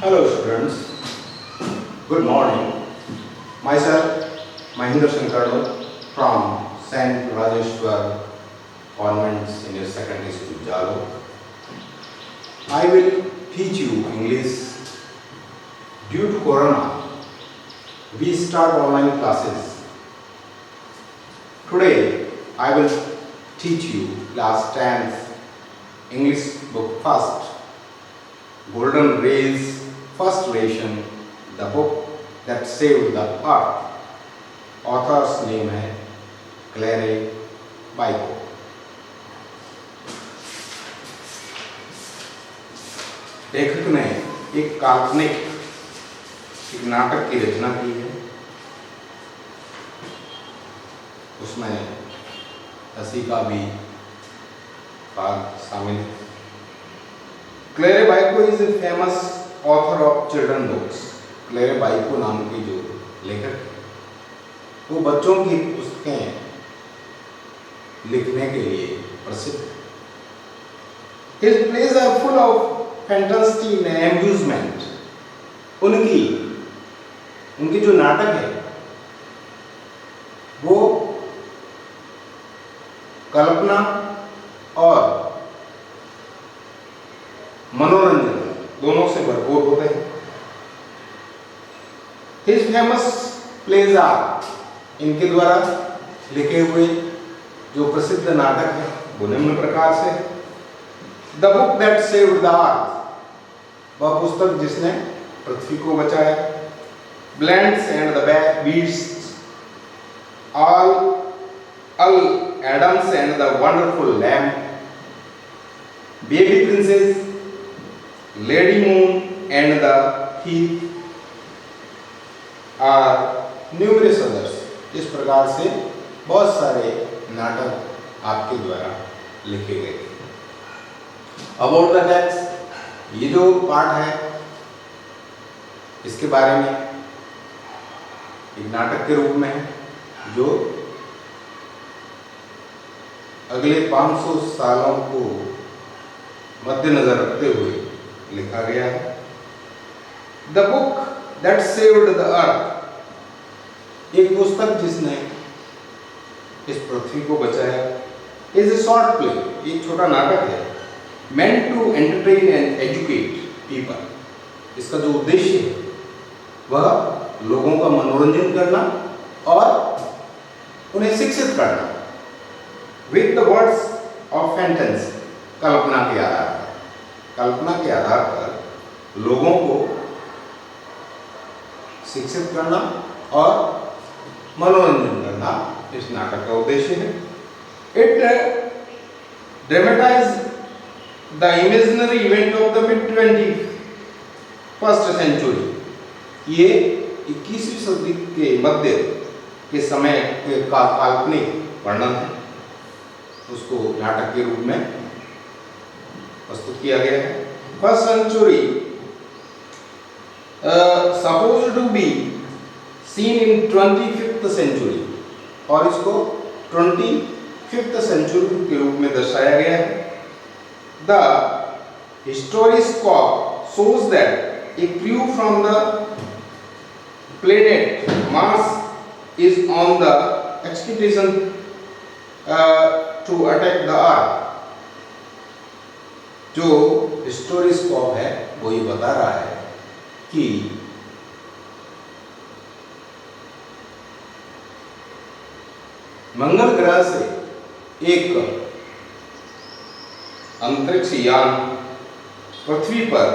Hello students, good morning. Myself Mahendra Shankar from Saint Rajeshwar Convent Senior Secondary School, Jalo. I will teach you English. Due to Corona, we start online classes. Today, I will teach you class 10th English book first, Golden Rays First Ration, the book that saved the earth. Author's name है Claire बाइको. लेखक ने एक काल्पनिक एक नाटक की रचना की है. उसमें हंसी का भी भाग शामिल है. Claire Bico is a famous author of children books. Claire Bico नाम की जो लेखक वो बच्चों की पुस्तकें लिखने के लिए प्रसिद्ध. His plays are full of fantasy and amusement. उनकी जो नाटक है वो कल्पना और मनोरंजन दोनों से भरपूर होते हैं. His famous plays are, इनके द्वारा लिखे हुए जो प्रसिद्ध नाटक है वो निम्न प्रकार से. The book that saved the earth, वह पुस्तक जिसने पृथ्वी को बचाया. Blands and the beasts, Al Adams and the wonderful lamp, baby princess, lady moon and the thief are numerous others. इस प्रकार से बहुत सारे नाटक आपके द्वारा लिखे गए. अबाउट द टेक्स्ट, ये जो पाठ है इसके बारे में एक नाटक के रूप में है जो अगले 500 सालों को मद्देनजर रखते हुए लिखा गया है. The book that saved the अर्थ, एक पुस्तक जिसने इस पृथ्वी को बचाया. इज ए शॉर्ट प्ले, एक छोटा नाटक है. meant to entertain and educate people, इसका जो उद्देश्य है वह लोगों का मनोरंजन करना और उन्हें शिक्षित करना. with the words of fantasy, कल्पना के आधार पर, कल्पना के आधार पर लोगों को शिक्षित करना और मनोरंजन करना इस नाटक का उद्देश्य है. It dramatise the imaginary event of the mid-21st century, ये 21वीं सदी के मध्य के समय का काल्पनिक वर्णन है. उसको नाटक के रूप में प्रस्तुत किया गया है. First century supposed to be seen in 25th century, और इसको 25th century के रूप में दर्शाया गया है. The historioscope shows that a crew from the planet Mars is on the expedition to attack the Earth. जो हिस्टोरिस्कोप है वो ये बता रहा है कि मंगल ग्रह से एक अंतरिक्ष यान पृथ्वी पर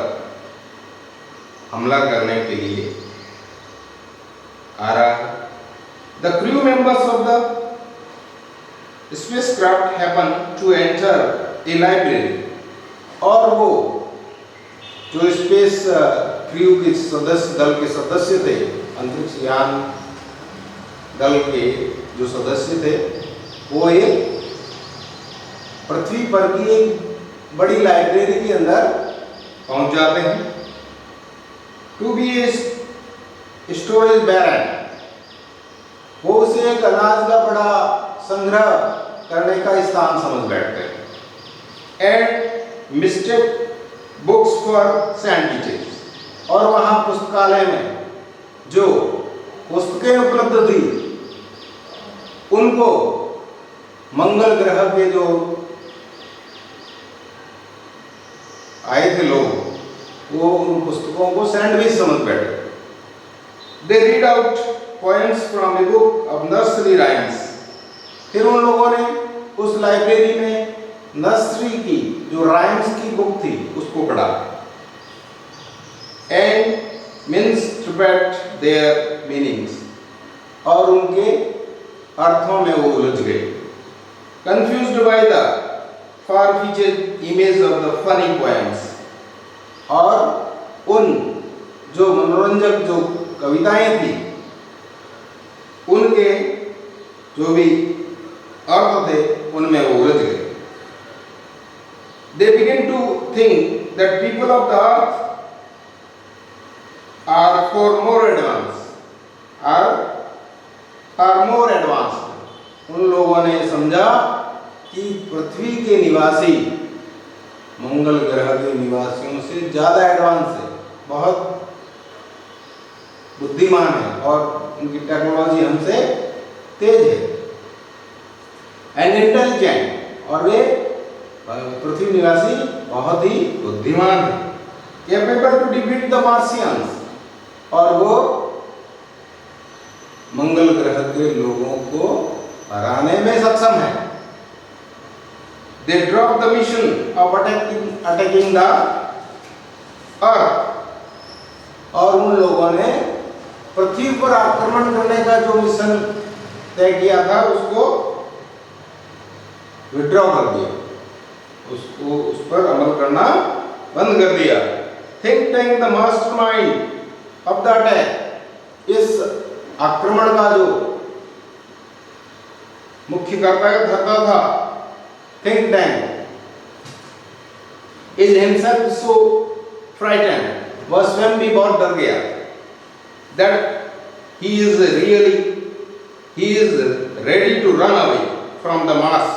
हमला करने के लिए आ रहा है. The crew members of the spacecraft happen to enter a library, और वो जो स्पेस क्रू के सदस्य दल के सदस्य थे, अंतरिक्ष यान दल के जो सदस्य थे, वो एक पृथ्वी पर की एक बड़ी लाइब्रेरी के अंदर पहुंच जाते हैं. टू बी ए स्टोरेज बैरन, वो उसे एक अनाज का बड़ा संग्रह करने का स्थान समझ बैठते हैं. And mistake books for sand teachers, और वहाँ पुस्तकालय में जो पुस्तकें उपलब्ध थी उनको मंगल ग्रह के जो आए थे लोग वो उन पुस्तकों को सैंडविच समझ बैठे। They read out poems from a book of nursery rhymes। फिर उन लोगों ने उस लाइब्रेरी में नर्सरी की जो राइम्स की बुक थी उसको पढ़ा and misinterpret their meanings, और उनके अर्थों में वो उलझ गए। Confused by the far-fetched image of the funny poems, और उन जो मनोरंजक जो कविताएं थी उनके जो भी अर्थ थे उनमें वो उलझ गए। They begin to think that people of the earth are far more advanced। उन लोगों ने समझा कि पृथ्वी के निवासी मंगल ग्रह के निवासियों से ज्यादा एडवांस है, बहुत बुद्धिमान है और उनकी टेक्नोलॉजी हमसे तेज है। एंड इंटेलिजेंट, और वे पृथ्वी निवासी बहुत ही बुद्धिमान है। Capable to defeat the Martians, और वो मंगल ग्रह के लोगों को हराने में सक्षम है। They drop the mission of attacking the earth, और उन लोगों ने पृथ्वी पर आक्रमण करने का जो मिशन तय किया था उसको विड्रॉ कर दिया, उसको उस पर अमल करना बंद कर दिया। Think tank the mastermind of the attack, इस आक्रमण का जो मुख्य कर्ता था think tank, is himself so frightened, वह स्वयं भी बहुत डर गया। That he is ready to run away from the Mars,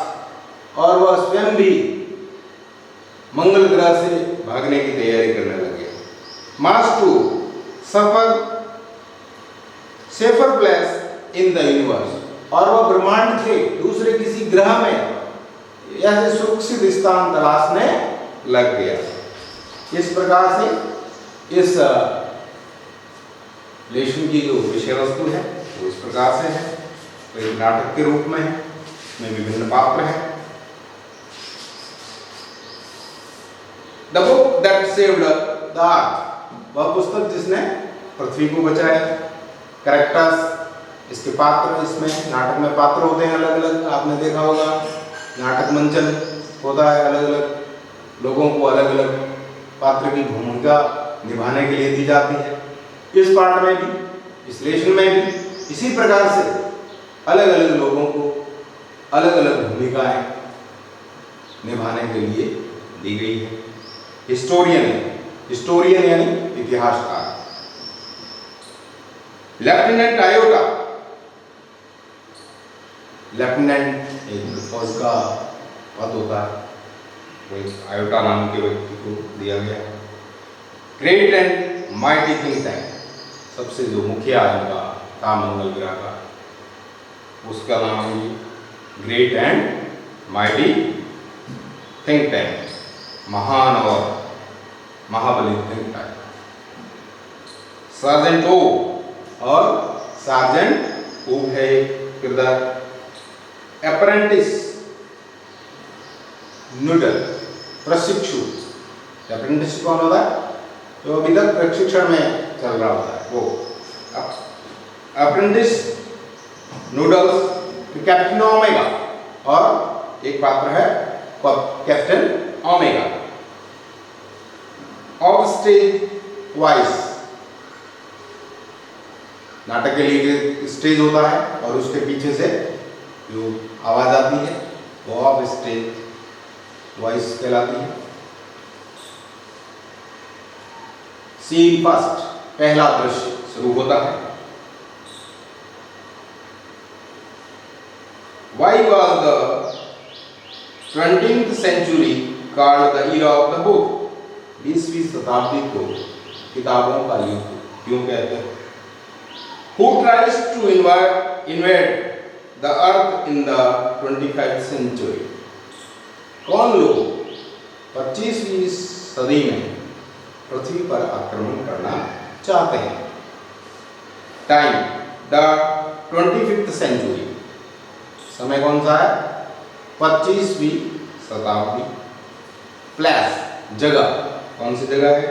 और वह स्वयं भी मंगल ग्रह से भागने की तैयारी करने लगे। Mars to suffer safer place in the universe, और वह ब्रह्मांड के दूसरे किसी ग्रह में ऐसे सुरक्षित स्थान तलाशने लग गया। इस प्रकार से इस लेशन की जो विषय वस्तु है वो इस प्रकार से है, तो एक नाटक के रूप में है, में विभिन्न पात्र हैं। The book that saved the earth, वह पुस्तक जिसने पृथ्वी को बचाया। कैरेक्टर्स, इसके पात्र, इसमें नाटक में पात्र होते हैं अलग अलग, आपने देखा होगा नाटक मंचन होता है, अलग अलग लोगों को अलग अलग पात्र की भूमिका निभाने के लिए दी जाती है। इस पार्ट में भी, विश्लेषण में भी इसी प्रकार से अलग अलग लोगों को अलग अलग भूमिकाएं निभाने के लिए दी गई है। हिस्टोरियन यानी इतिहासकार। लेफ्टिनेंट आयोटा, लेफ्टिनेंट एक फौज का पद होता है, वो एक आयोटा नाम के व्यक्ति को दिया गया। Great and mighty think tank, सबसे जो मुखिया इनका था मंगल ग्रह का, उसका नाम है great and mighty think tank, महान और महाबली थिंक टैंक। सार्जेंट ओ, और सार्जेंट ओ है किरदार। अप्रेंटिस नूडल, प्रशिक्षु। अप्रेंटिस कौन होता है? जो अभी तक प्रशिक्षण में चल रहा होता है वो। अप्रेंटिस नूडल्स, कैप्टन ओमेगा, और एक पात्र है Captain omega. Of stage voice, नाटक के लिए स्टेज होता है और उसके पीछे से जो आवाज आती है वो ऑफ स्टेज वॉइस कहलाती है। सीन फर्स्ट, पहला दृश्य शुरू होता है। Why was the 20th century called the era of the book? 20वीं शताब्दी को किताबों का युग क्यों कहते हैं? Who tries to invade the earth in the 25th century? कौन लोग 25वीं सदी में पृथ्वी पर आक्रमण करना चाहते हैं? टाइम द 25th सेंचुरी, समय कौन सा है? 25वीं शताब्दी। प्लेस, जगह, कौन सी जगह है?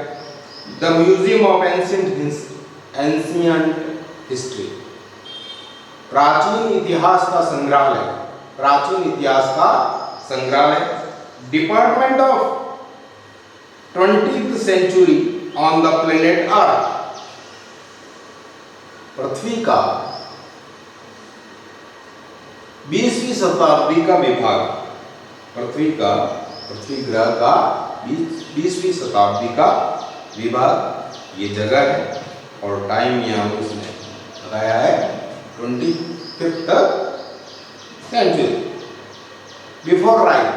The museum of ancient history, प्राचीन इतिहास का संग्रहालय, प्राचीन इतिहास का संग्रहालय। Department of 20th century on the planet earth, पृथ्वी का 20वीं शताब्दी का विभाग, पृथ्वी ग्रह का 20वीं शताब्दी का विभाग, ये जगह है। और टाइम यहाँ उसने बताया है 25th सेंचुरी। बिफोर राइट,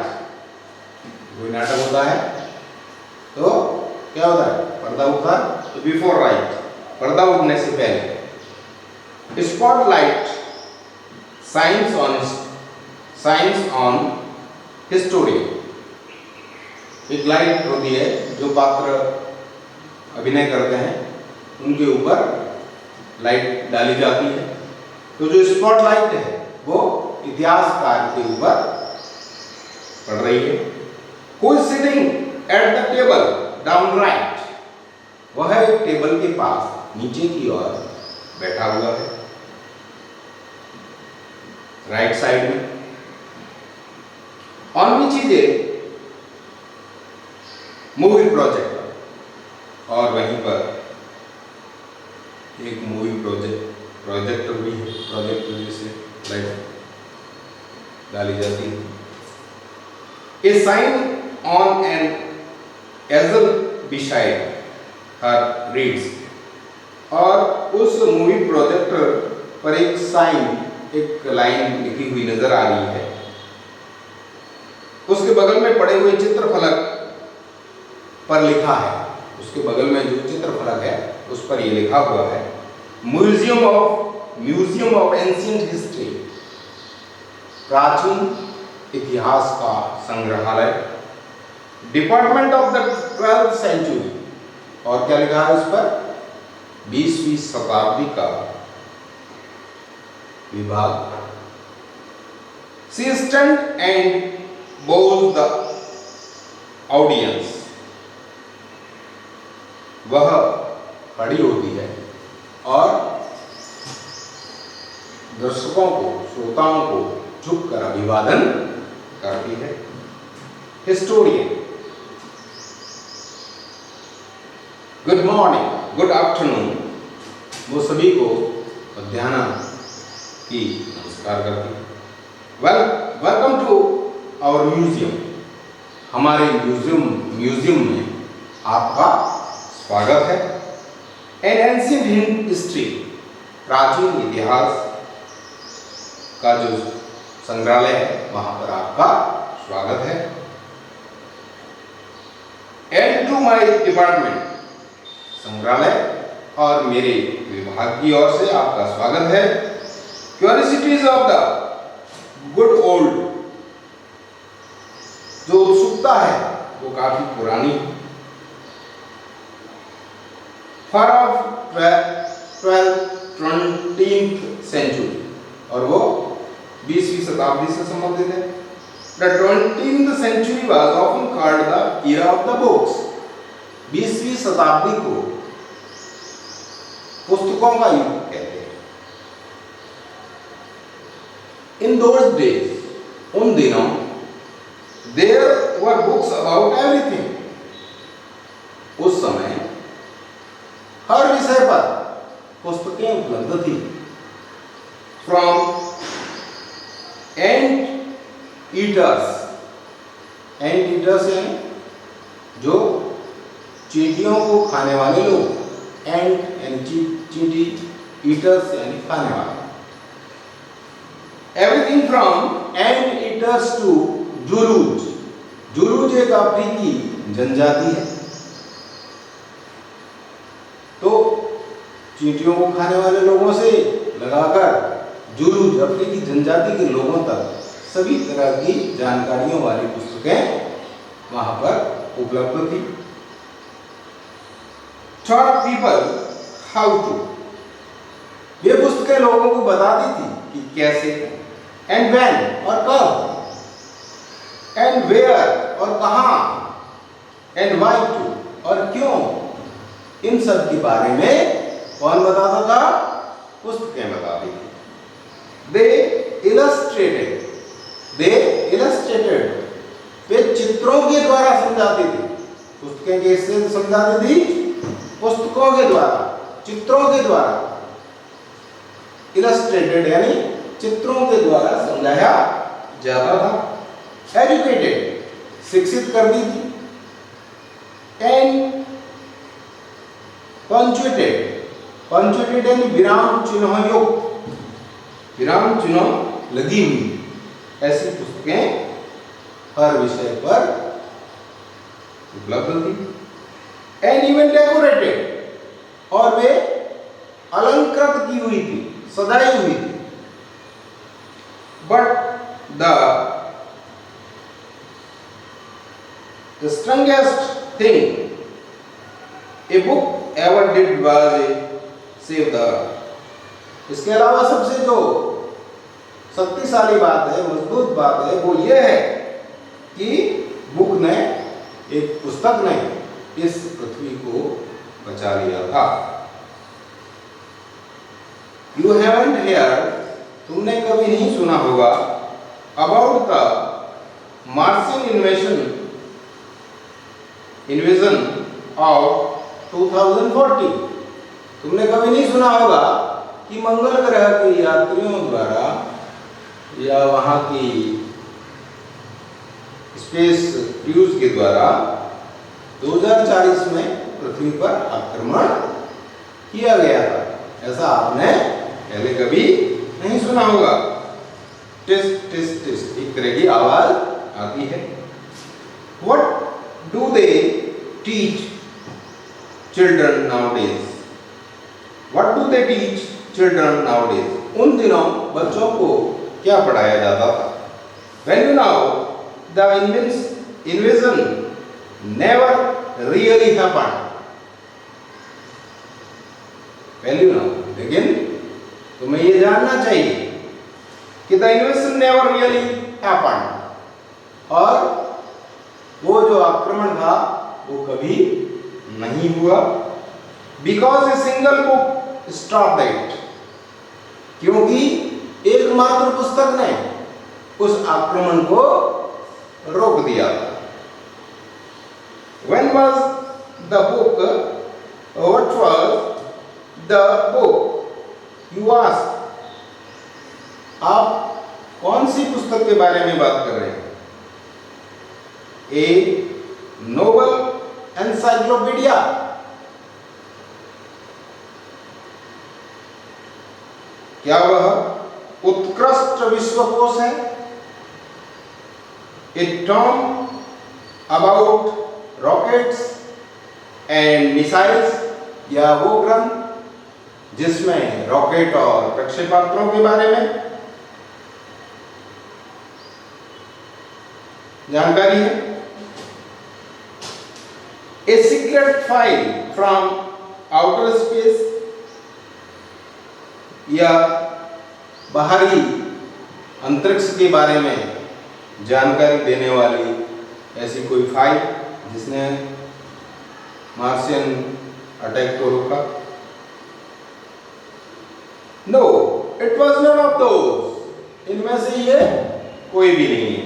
कोई नाटक होता है तो क्या होता है? पर्दा उठा, तो बिफोर राइट, पर्दा उठने से पहले। स्पॉटलाइट, साइंस ऑन हिस्टोरियन, एक लाइट होती है जो पात्र अभिनय करते हैं उनके ऊपर लाइट डाली जाती है। तो जो स्पॉटलाइट है वो इतिहासकार के ऊपर पड़ रही है। कोई sitting at the table down right, वह एक टेबल के पास नीचे की ओर बैठा हुआ है, राइट साइड में। On which is a movie projector, और वहीं पर एक मूवी प्रोजेक्टर भी है, प्रोजेक्टर जैसे लाइट डाली जाती है। ए साइन ऑन एन एजल बिसाइड हर रीड्स, और उस मूवी प्रोजेक्टर पर एक साइन, एक लाइन लिखी हुई नजर आ रही है। उसके बगल में पड़े हुए चित्रफलक पर लिखा है, उसके बगल में जो चित्रफलक है उस पर ये लिखा हुआ है म्यूजियम ऑफ एंशियंट हिस्ट्री, प्राचीन इतिहास का संग्रहालय। Department of the 12th century, और क्या लिखा है उस पर? 20वीं शताब्दी का विभाग। She stand and bows the audience, वह खड़ी होती है और दर्शकों को, श्रोताओं को झुककर अभिवादन करती है। Historian, good morning, good afternoon, वो सभी को मध्याह्न की नमस्कार करती है। वेलकम टू आवर म्यूजियम, हमारे म्यूजियम में आपका स्वागत है। एन एंशियंट हिस्ट्री, प्राचीन इतिहास का जो संग्रहालय है वहां पर आपका स्वागत है। एंड टू माय डिपार्टमेंट, संग्रहालय और मेरे विभाग की ओर से आपका स्वागत है। Curiosities of the good old, जो उत्सुकता है वो काफी पुरानी, फॉर ऑफ 20th सेंचुरी, और वो 20वीं शताब्दी से संबंधित है। The 20th century was often called the era of the books, 20वीं शताब्दी को पुस्तकों का युग कहते हैं। इन दोज डेज, उन दिनों, there were books about everything, उस समय हर विषय पर पुस्तकें उपलब्ध थी। From ant eaters, anteaters यानी जो चींटियों को खाने वाले लोग, एंट यानी चींटी, ईटर्स यानी खाने वाले। Everything from ant eaters to Zulus, Zulus एक अफ्रीकी जनजाति है। चींटियों को खाने वाले लोगों से लगाकर जुलूस अफ्रीकी जनजाति के लोगों तक सभी तरह की जानकारियों वाली पुस्तकें वहां पर उपलब्ध थी। Taught people how to, ये पुस्तकें लोगों को बताती थी कि कैसे, एंड व्हेन और कब, एंड वेयर और कहां, एंड व्हाई टू और क्यों, इन सब के बारे में कौन बताता था? पुस्तकें बताती थी। They illustrated, वे चित्रों के द्वारा समझाती थी। पुस्तकें कैसे समझाती थी? पुस्तकों के द्वारा, चित्रों के द्वारा। इलस्ट्रेटेड यानी चित्रों के द्वारा समझाया जाता था। एजुकेटेड, शिक्षित करती थी। एंड पंक्चुएटेड यानी विराम चिन्हों युक्त, विराम चिन्हों लगी हुई, ऐसी पुस्तकें हर विषय पर उपलब्ध थी। एंड इवन डेकोरेटेड, और वे अलंकृत की हुई थी, सजाई हुई थी। But the strongest thing a book ever did was save the earth. इसके अलावा सबसे जो शक्तिशाली बात है, मजबूत बात है, वो ये है कि बुक ने, एक पुस्तक ने इस पृथ्वी को बचा लिया था। You haven't heard, तुमने कभी नहीं सुना होगा, about the Martian invasion of 2040। तुमने कभी नहीं सुना होगा कि मंगल ग्रह के यात्रियों द्वारा या वहां की स्पेस क्रूज के द्वारा 2040 में पृथ्वी पर आक्रमण किया गया था। ऐसा आपने पहले कभी नहीं सुना होगा। टिस्ट टिस्ट टिस्ट एक तरह की आवाज आती है। What do they teach children nowadays? What do they teach children nowadays? उन दिनों बच्चों को क्या पढ़ाया जाता था? Well, you know, the invasion never really happened. Well, you know, लेकिन तुम्हें ये जानना चाहिए कि the invasion never really happened, और वो जो आक्रमण था वो कभी नहीं हुआ। Because a single book stopped it, क्योंकि एकमात्र पुस्तक ने उस आक्रमण को रोक दिया था। When was the book? What was the book? You ask. आप कौन सी पुस्तक के बारे में बात कर रहे हैं? A novel encyclopedia, क्या वह उत्कृष्ट विश्वकोश है? A tome about rockets and missiles, या वो ग्रंथ जिसमें रॉकेट और प्रक्षेपास्त्रों के बारे में जानकारी है? A secret file from outer space, या बाहरी अंतरिक्ष के बारे में जानकारी देने वाली ऐसी कोई फाइल जिसने मार्शियन अटैक को रोका? No, it was not of those, इनमें से ये कोई भी नहीं है।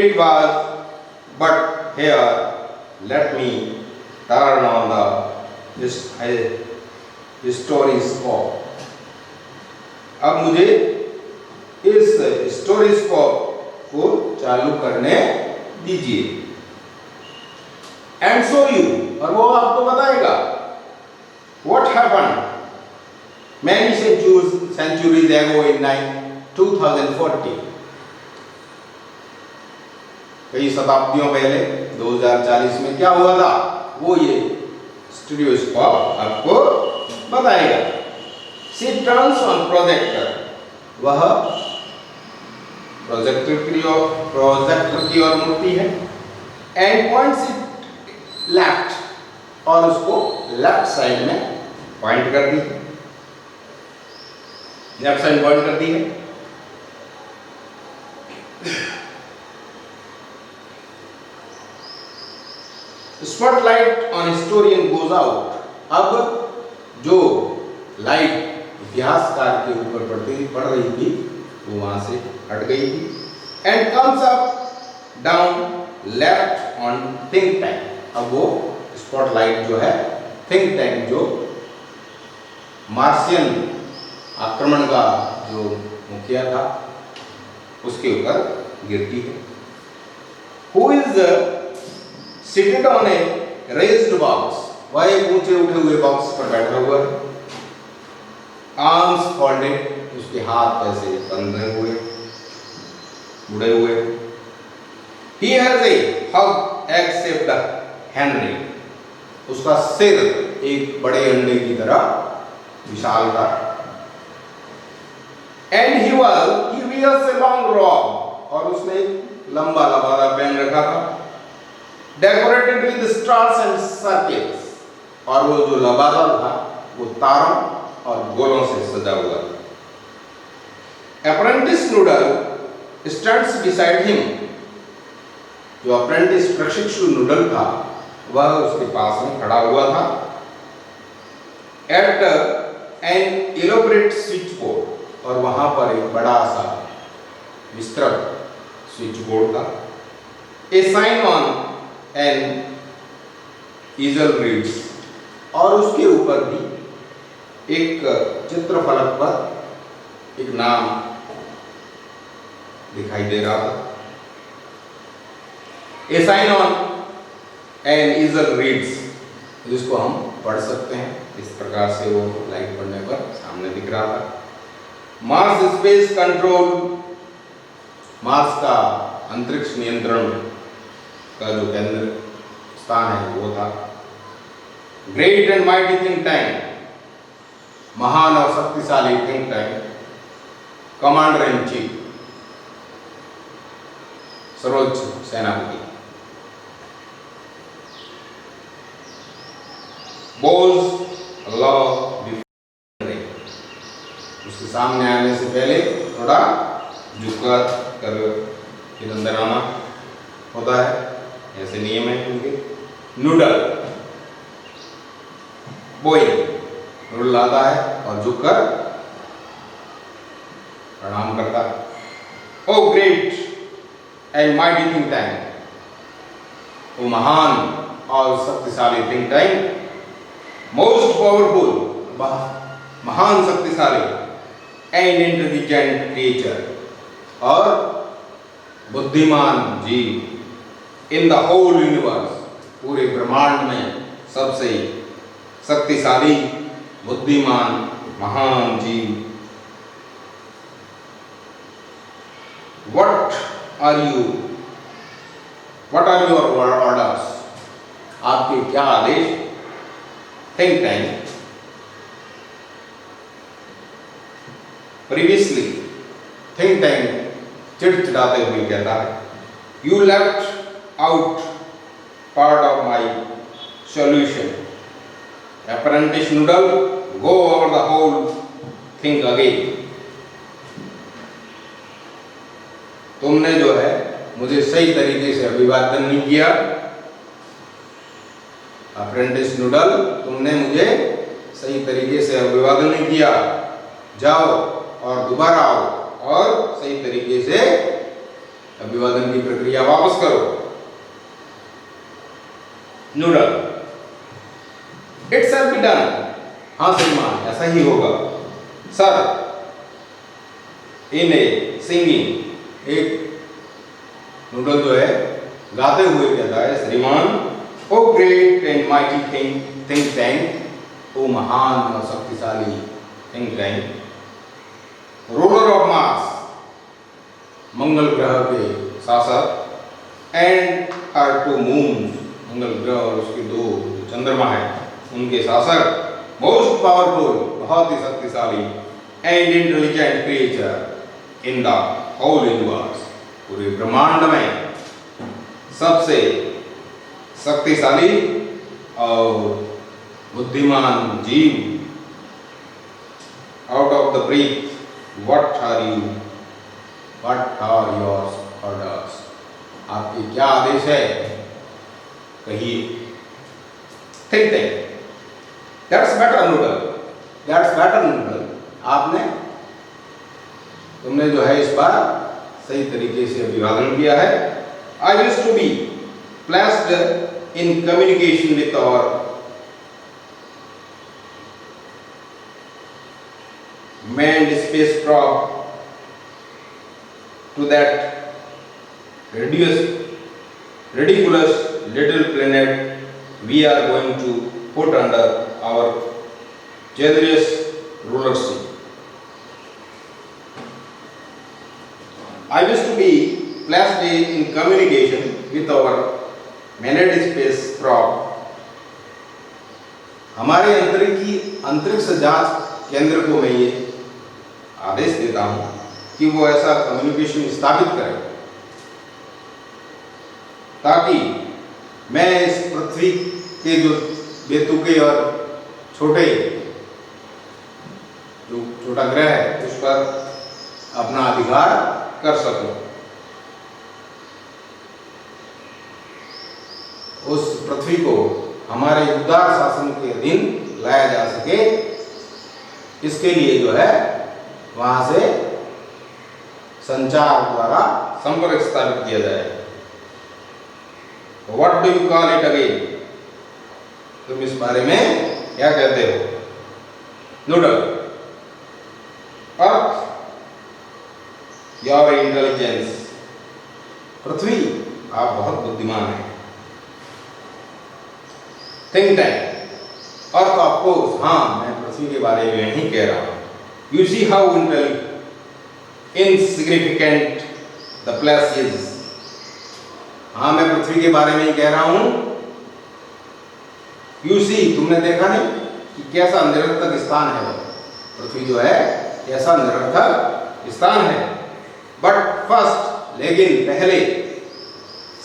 It was, but here let me turn on the storyscope. अब मुझे इस स्टोरीस्कोप को चालू करने दीजिए। एंड शो यू, और वो आपको बताएगा व्हाट हैपेंड मैनी सेंचुरीज एगो इन 2040, कई शताब्दियों पहले 2040 में क्या हुआ था, वो ये स्टोरीस्कोप आपको बताएगा। शी टर्न्स ऑन प्रोजेक्टर, वह प्रोजेक्टर की ओर मुड़ती है। एंड पॉइंट्स इट लेफ्ट, और उसको लेफ्ट साइड में पॉइंट करती है, लेफ्ट साइड पॉइंट करती है। Spotlight on historian goes out, अब जो लाइट इतिहासकार के ऊपर पड़ रही थी वो वहां से हट गई थी। And comes up down left on think tank, अब वो स्पॉटलाइट जो है थिंक टैंक जो मार्शियन आक्रमण का जो मुखिया था उसके ऊपर गिरती है। Who is seated on A raised box, वह एक ऊंचे उठे हुए बॉक्स पर बैठा हुआ है। आर्म्स फोल्डेड, उसके हाथ ऐसे बंधे हुए, मुड़े हुए। He has a hug egg-shaped Henry, उसका सिर एक बड़े अंडे की तरह विशाल था। And he wears a long robe, और उसने एक लंबा लबादा पहन रखा था। Decorated with stars and circles, और वो जो लबादा था वो तारों और गोलों से सजा हुआ था। Apprentice Noodle stands beside him, जो अप्रेंटिस प्रशिक्षु नूडल था वह उसके पास में खड़ा हुआ था। At an elaborate switchboard, और वहां पर एक बड़ा सा विस्तृत स्विच बोर्ड था। A sign on an easel reads, और उसके ऊपर भी एक चित्रफलक पर एक नाम दिखाई दे रहा था। A sign on an easel reads, जिसको हम पढ़ सकते हैं, इस प्रकार से वो लाइट पढ़ने पर सामने दिख रहा था। मार्स स्पेस कंट्रोल, मार्स का अंतरिक्ष नियंत्रण का जो केंद्र स्थान है वो था। Great and mighty think tank, महान और शक्तिशाली think tank. Commander in chief, सर्वोच्च सेनापति। बोज लॉ, उसके सामने आने से पहले थोड़ा झुककर कर फिर अंदर आना होता है, ऐसे नियम है उनके। नूडल, बोइंग, नूडल लाता है और झुककर प्रणाम करता है। O great and mighty think tank, वो महान और शक्तिशाली थिंक टैंक। मोस्ट पावरफुल, महान शक्तिशाली। एंड इंटेलिजेंट क्रिएचर, और बुद्धिमान जीव। इन द होल यूनिवर्स, पूरे ब्रह्मांड में सबसे शक्तिशाली, बुद्धिमान, महान जीव। What are your orders? आपके क्या आदेश? Think tank. Previously think tank चिड़चिड़ाते हुए कहता है, you left out part of my solution. Apprentice noodle, go over the whole thing again. तुमने जो है मुझे सही तरीके से अभिवादन नहीं किया। अप्रेंटिस नूडल, तुमने मुझे सही तरीके से अभिवादन नहीं किया। जाओ और दोबारा आओ और सही तरीके से अभिवादन की प्रक्रिया वापस करो। Noodle, it shall be done. हाँ श्रीमान, ऐसा ही होगा। सर, इन ए सिंगिंग, एक नूडल जो है गाते हुए कहता है, श्रीमान, O great and mighty think tank, ओ महान और शक्तिशाली think tank. Ruler of Mars, मंगल ग्रह के शासक। एंड हर टू मून, मंगल ग्रह और उसके दो चंद्रमा है उनके शासक। मोस्ट पावरफुल, बहुत ही शक्तिशाली and intelligent creature in the whole universe, पूरे ब्रह्मांड में सबसे शक्तिशाली और बुद्धिमान जीव। Out of the breath what are you, what are yours orders, आपके क्या आदेश है, कहिए। Think think, that's better Noodle, that's better Noodle. तुमने जो है इस बार सही तरीके से अभिवादन किया है। I wish to be placed in communication with our manned spacecraft to that ridiculous little planet we are going to put under our generous rulership. I wish to be placed in communication with our manned spacecraft. हमारे अंतरिक्ष जांच केंद्र को मैं ये आदेश देता हूं कि वो ऐसा कम्युनिकेशन स्थापित करे ताकि मैं इस पृथ्वी के जो बेतुके और छोटा ग्रह है उस पर अपना अधिकार कर सकूं, उस पृथ्वी को हमारे उदार शासन के अधीन लाया जा सके। इसके लिए जो है वहां से संचार द्वारा संपर्क स्थापित किया जाए। What do you call it again, तुम इस बारे में क्या कहते हो? नूडल, अर्थ योर इंटेलिजेंस, पृथ्वी आप बहुत बुद्धिमान हैं। Think tank, earth of course, हाँ मैं पृथ्वी के बारे में ही कह रहा हूं। You see how insignificant the place is, हाँ मैं पृथ्वी के बारे में ही कह रहा हूं। यू सी, तुमने देखा नहीं कि कैसा निरर्थक स्थान है वो पृथ्वी जो है, कैसा निरर्थक स्थान है। बट फर्स्ट, लेकिन पहले,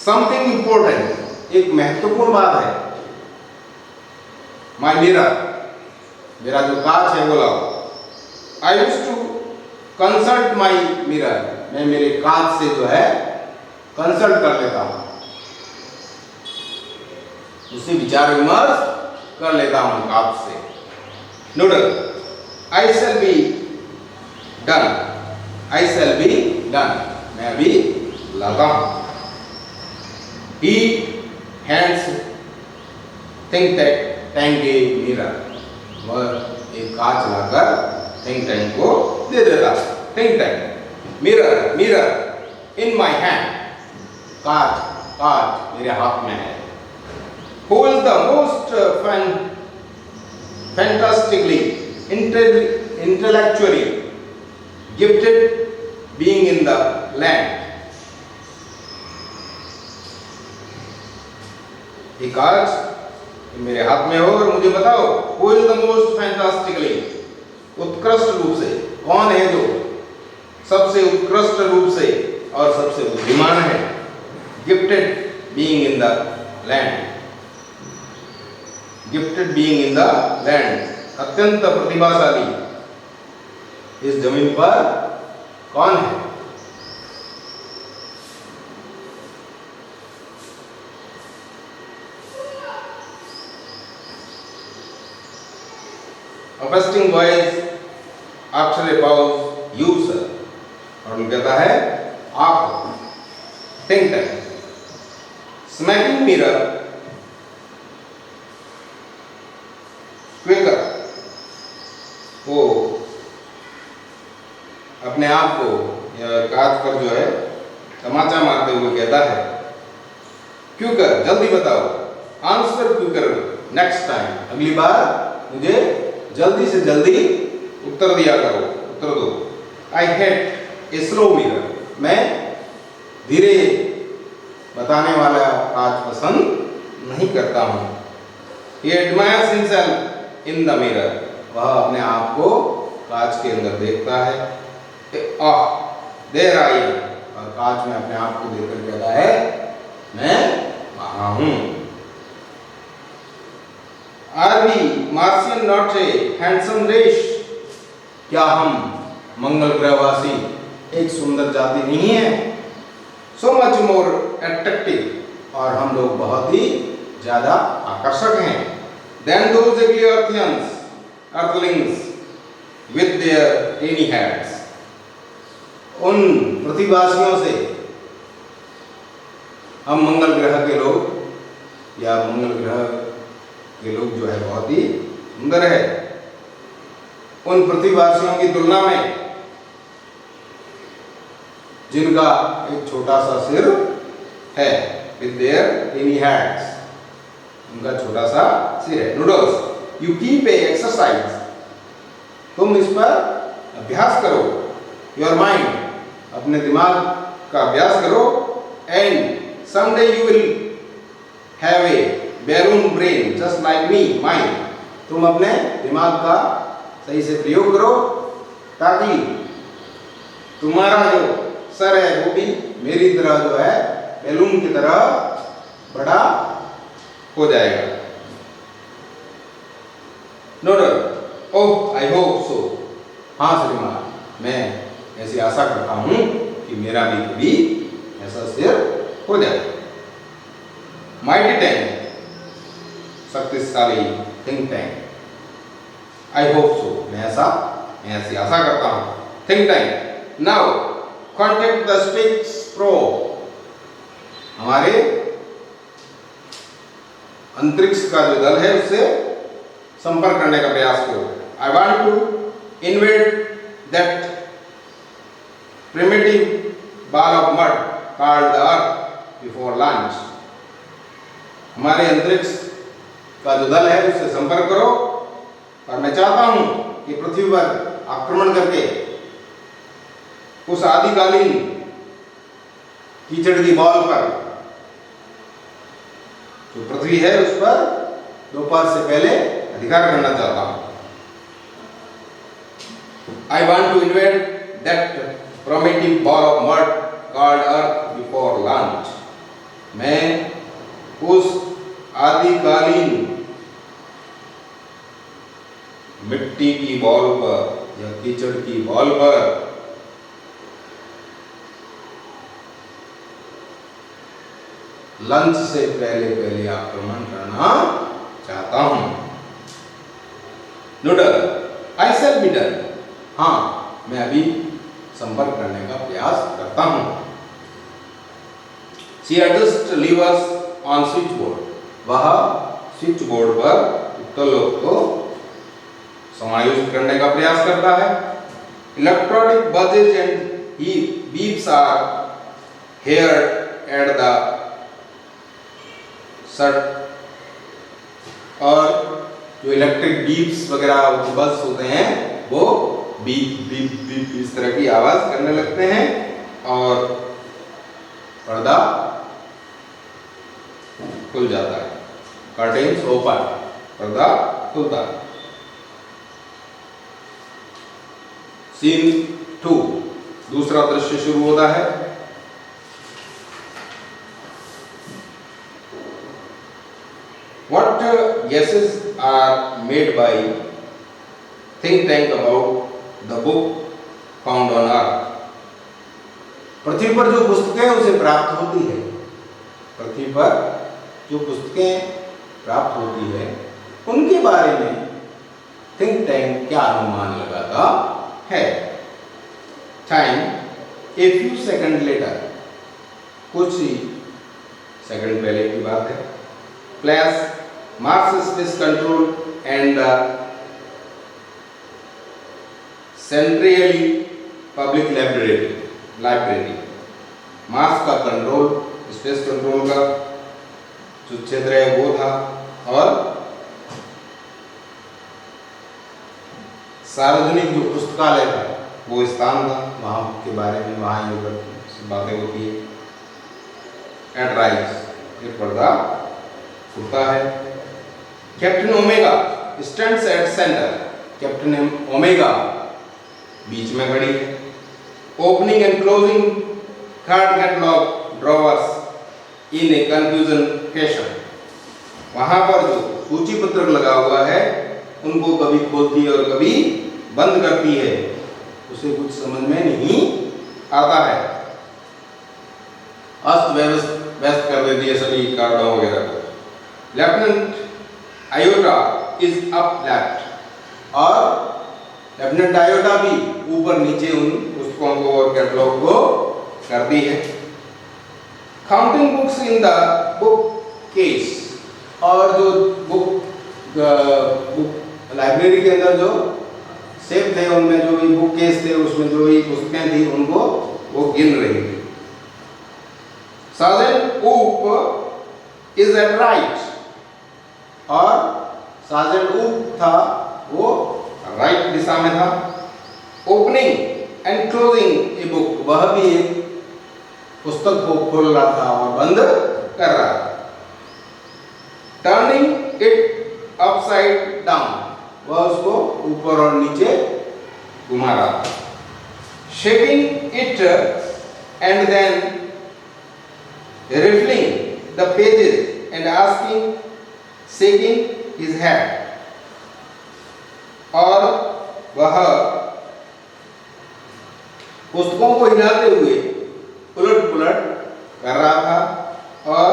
समथिंग इंपॉर्टेंट, एक महत्वपूर्ण बात है। माय मिरर, मेरा जो कांच है वो लाओ। I use to consult my mirror, मैं मेरे कांच से जो है कंसल्ट कर लेता हूं, उससे विचार विमर्श कर लेता हूं कांच से। Noodle, I shall be done, I shall be done, मैं अभी लाता हूं। He hands think tank a mirror, वह एक कांच लाकर थिंक टैंक को दे देता। Think tank, mirror, mirror in my hand, कांच, कांच मेरे हाथ में है। Who is the most fantastically intellectually gifted being in the land? ये कांच मेरे हाथ में हो और मुझे बताओ, who is the most fantastically, उत्कृष्ट रूप से, कौन है जो सबसे उत्कृष्ट रूप से और सबसे बुद्धिमान है? Gifted being in the land, gifted being in the land, अत्यंत प्रतिभाशाली इस जमीन पर कौन है? A fasting voice after a pause, you sir, और कहता है आप। Think Tank, smacking mirror quicker, वो अपने आप को कांच पर जो है तमाचा मारते हुए कहता है, क्विकर, जल्दी बताओ, आंसर क्विकर नेक्स्ट टाइम, अगली बार मुझे जल्दी से जल्दी उत्तर दिया करो, उत्तर दो। I hate a slow mirror, मैं धीरे बताने वाला कांच पसंद नहीं करता हूं। He admires himself in the mirror, वह अपने आप को कांच के अंदर देखता है। देयर आई, और कांच में अपने आप को देखकर कहता है मैं वहां हूं। Are we Martian not a handsome race, क्या हम मंगल ग्रहवासी एक सुंदर जाति नहीं है? सो मच मोर अट्रैक्टिव, और हम लोग बहुत ही ज्यादा आकर्षक हैं। Then those ugly earthians, earthlings with their tiny heads, उन पृथ्वीवासियों से हम मंगल ग्रह के लोग या मंगल ग्रह के लोग जो है बहुत ही सुंदर है। उन पृथ्वीवासियों की तुलना में जिनका एक छोटा सा सिर है, विद देयर टेनी हेड्स, उनका छोटा सा सिर है। Noodles, you keep a exercise, तुम इस पर अभ्यास करो। योर माइंड, अपने दिमाग का अभ्यास करो। And someday you will have a balloon brain just like me, mine, तुम अपने दिमाग का सही से प्रयोग करो ताकि तुम्हारा जो सर है वो भी मेरी तरह जो है बैलून की तरह बड़ा हो जाएगा। Nodal, oh I hope so, हाँ श्रीमान, मैं ऐसी आशा करता हूं कि मेरा भी कभी ऐसा सिर हो जाए। माइटी टैंक, शक्तिशाली think tank, I hope so, मैं ऐसी आशा करता हूं। Think tank, now contact the space pro, हमारे अंतरिक्ष का जो दल है उससे संपर्क करने का प्रयास करो। I want to invade that primitive ball of mud called the earth before launch, हमारे अंतरिक्ष का जो दल है उससे संपर्क करो और मैं चाहता हूं कि पृथ्वी पर आक्रमण करके उस आदिकालीन कीचड़ की बॉल पर, जो पृथ्वी है उस पर दोपहर से पहले अधिकार करना चाहता हूं। I want to invade that primitive ball of mud called earth before launch, मैं उस आदिकालीन मिट्टी की बॉल पर या कीचड़ की बॉल पर लंच से पहले पहले आक्रमण करना चाहता हूं। Nodal, I shall be done, हाँ मैं अभी संपर्क करने का प्रयास करता हूं। She adjust levers on switch board, वह स्विच बोर्ड पर उत्तल लोक को समायोजित करने का प्रयास करता है। Electronic buzzes and he beeps are heard at the sat, और जो इलेक्ट्रिक बीप्स वगैरह बस होते हैं वो बीप बीप बीप इस तरह की आवाज करने लगते हैं और पर्दा खुल जाता है। कर्टेन्स ओपन, पर्दा खुलता है। सीन 2, दूसरा दृश्य शुरू होता है। What guesses are made by think tank about the book found on Earth? पृथ्वी पर जो पुस्तकें उसे प्राप्त होती है, पृथ्वी पर जो पुस्तकें प्राप्त होती है उनके बारे में थिंक टैंक क्या अनुमान लगाता है। Time a few second later, कुछ ही सेकंड पहले की बात है। Place Mars space control and centrally public library, Mars का कंट्रोल, स्पेस कंट्रोल का जो क्षेत्र है वो था, और सार्वजनिक जो पुस्तकालय था वो स्थान था, वहाँ के बारे में वहाँ ये बातें होती है। एट राइज, ये पर्दा खुलता है। Captain Omega stands at center. Captain Omega बीच में खड़ी है. Opening and closing card catalog drawers in a confusion fashion. वहां पर जो सूची पत्रक लगा हुआ है उनको कभी खोलती है और कभी बंद करती है, उसे कुछ समझ में नहीं आता है. अस्त व्यस्त कर देती है सभी कार्डों वगैरह को. Lieutenant iota is up left, और लेफ्टिनेंट आयोटा भी ऊपर नीचे उन पुस्तकों को और कैटलॉग को करती है. Counting books in the book case, और जो बुक लाइब्रेरी के अंदर जो सेफ थे उनमें जो भी बुक केस थे उसमें जो भी पुस्तकें थी उनको वो गिन रही थी. सार्जेंट ऊप इज एट राइट, और सार्जेंट ऊप था वो राइट दिशा में था. Opening and closing a book, वह भी एक पुस्तक को खोल रहा था और बंद कर रहा था. टर्निंग इट अपसाइड डाउन, वह उसको ऊपर और नीचे घुमा रहा था. Shaking it and then riffling the pages and asking, shaking his head, और वह पुस्तकों को हिलाते हुए उलट पुलट कर रहा था और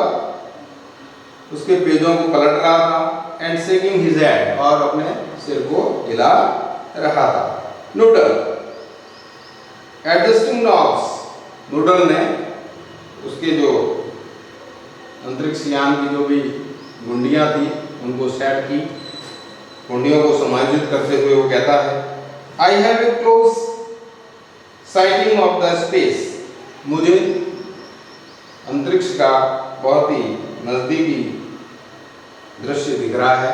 उसके पेजों को पलट रहा था. एंड शेकिंग हिज हेड, और अपने सिर को हिला रहा था. नूडल एडजस्टिंग नॉब्स, नूडल ने उसके जो अंतरिक्ष यान की जो भी गुंडियां थी उनको सेट की, कुंडियों को समायोजित करते हुए वो कहता है, I have a close sighting of the space, मुझे अंतरिक्ष का बहुत ही नजदीकी दृश्य दिख रहा है.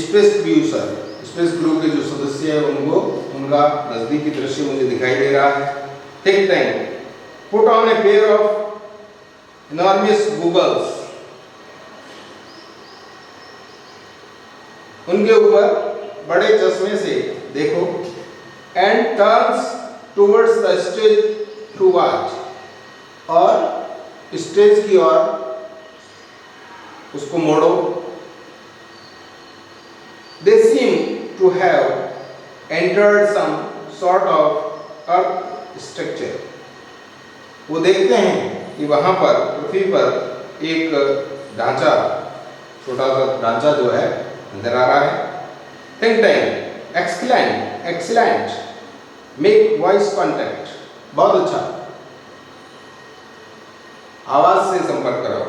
Space crew sir, space crew के जो सदस्य है उनको उनका नजदीकी दृश्य मुझे दिखाई दे रहा है. Think tank put on a pair of enormous goggles, उनके ऊपर बड़े चश्मे से देखो. and turns towards the stage to watch, और स्टेज की ओर उसको मोड़ो. they seem to have entered some sort of earth structure, वो देखते हैं कि वहां पर पृथ्वी पर एक ढांचा, छोटा सा ढांचा जो है नजर आ रहा है. Think tank excellent excellent, make voice contact, बहुत अच्छा, आवाज से संपर्क करो,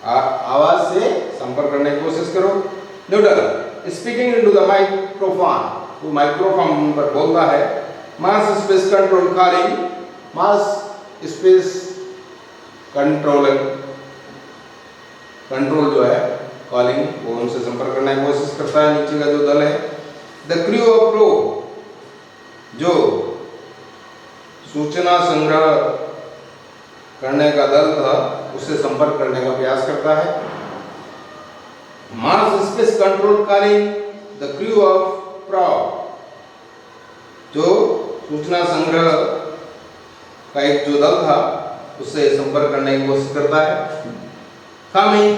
आवाज से संपर्क करने की कोशिश करो. Noodle speaking into the microphone, वो माइक्रोफोन पर बोलता है. मास स्पेस कंट्रोल कॉलिंग, मास स्पेस कंट्रोल जो है कॉलिंग, वो उनसे संपर्क करने की कोशिश करता है. नीचे का जो दल है, द क्रू ऑफ प्रो, जो सूचना संग्रह करने का दल था उससे संपर्क करने का प्रयास करता है. Mars space control calling the crew of pro, जो सूचना संग्रह का एक जो दल था उससे संपर्क करने की कोशिश करता है. Coming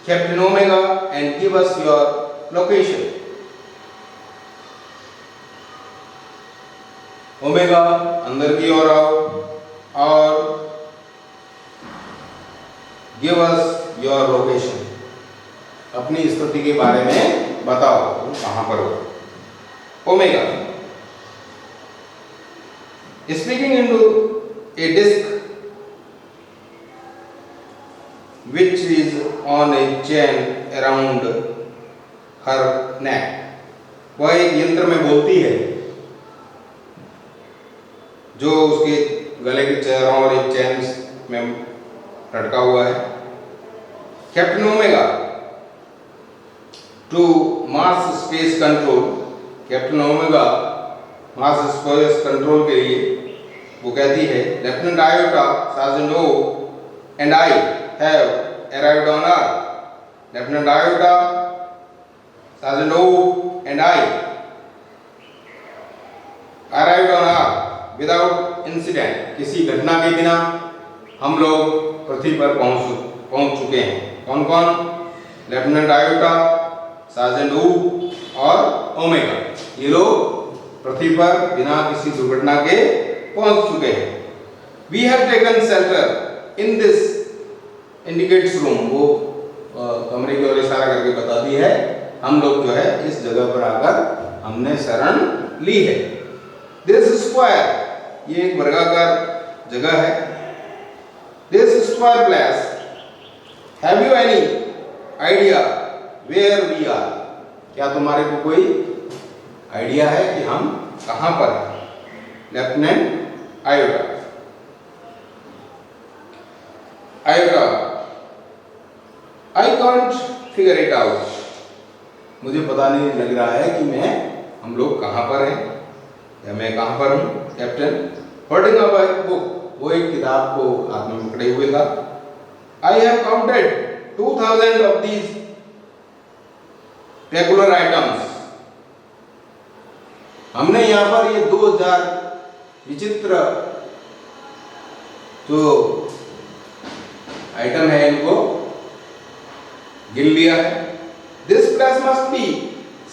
captain omega and give us your location, omega अंदर की ओर आओ और गिव अस योर लोकेशन, अपनी स्थिति के बारे में बताओ, कहां पर हो. Omega speaking into a disc which is on a chain around her neck, वह एक यंत्र में बोलती है जो उसके गले के चेहरों और एक चैन में लटका हुआ है. Captain Omega to Mars space control, Captain Omega Mars space control के लिए वो कहती है, Lieutenant Iota, Sergeant O and I have arrived on earth, Lieutenant Iota, Sergeant O and I arrived on Earth without incident. किसी घटना के बिना हम लोग पृथ्वी पर पहुंच चुके हैं। कौन कौन? लेफ्टिनेंट आयोटा, सार्जेंट ओ और ओमेगा, ये लोग पृथ्वी पर बिना किसी दुर्घटना के पहुंच चुके हैं। We have taken shelter in this indicates room, वो कमरे की ओर इशारा करके बताती है हम लोग जो है इस जगह पर आकर हमने शरण ली है। This square, ये एक वर्गाकार जगह है। This square place, have you any idea where we are? क्या तुम्हारे को कोई आइडिया है कि हम कहां पर हैं? Lieutenant iota, I can't figure it out. मुझे पता नहीं लग रहा है कि हम लोग कहां पर हैं या मैं कहां पर हूं। Captain, holding up a book, वो एक किताब को हाथ में पकड़े हुए था। I have counted 2000 of these peculiar items. हमने यहाँ पर ये 2000 विचित्र जो आइटम है इनको गिन लिया है। This place must be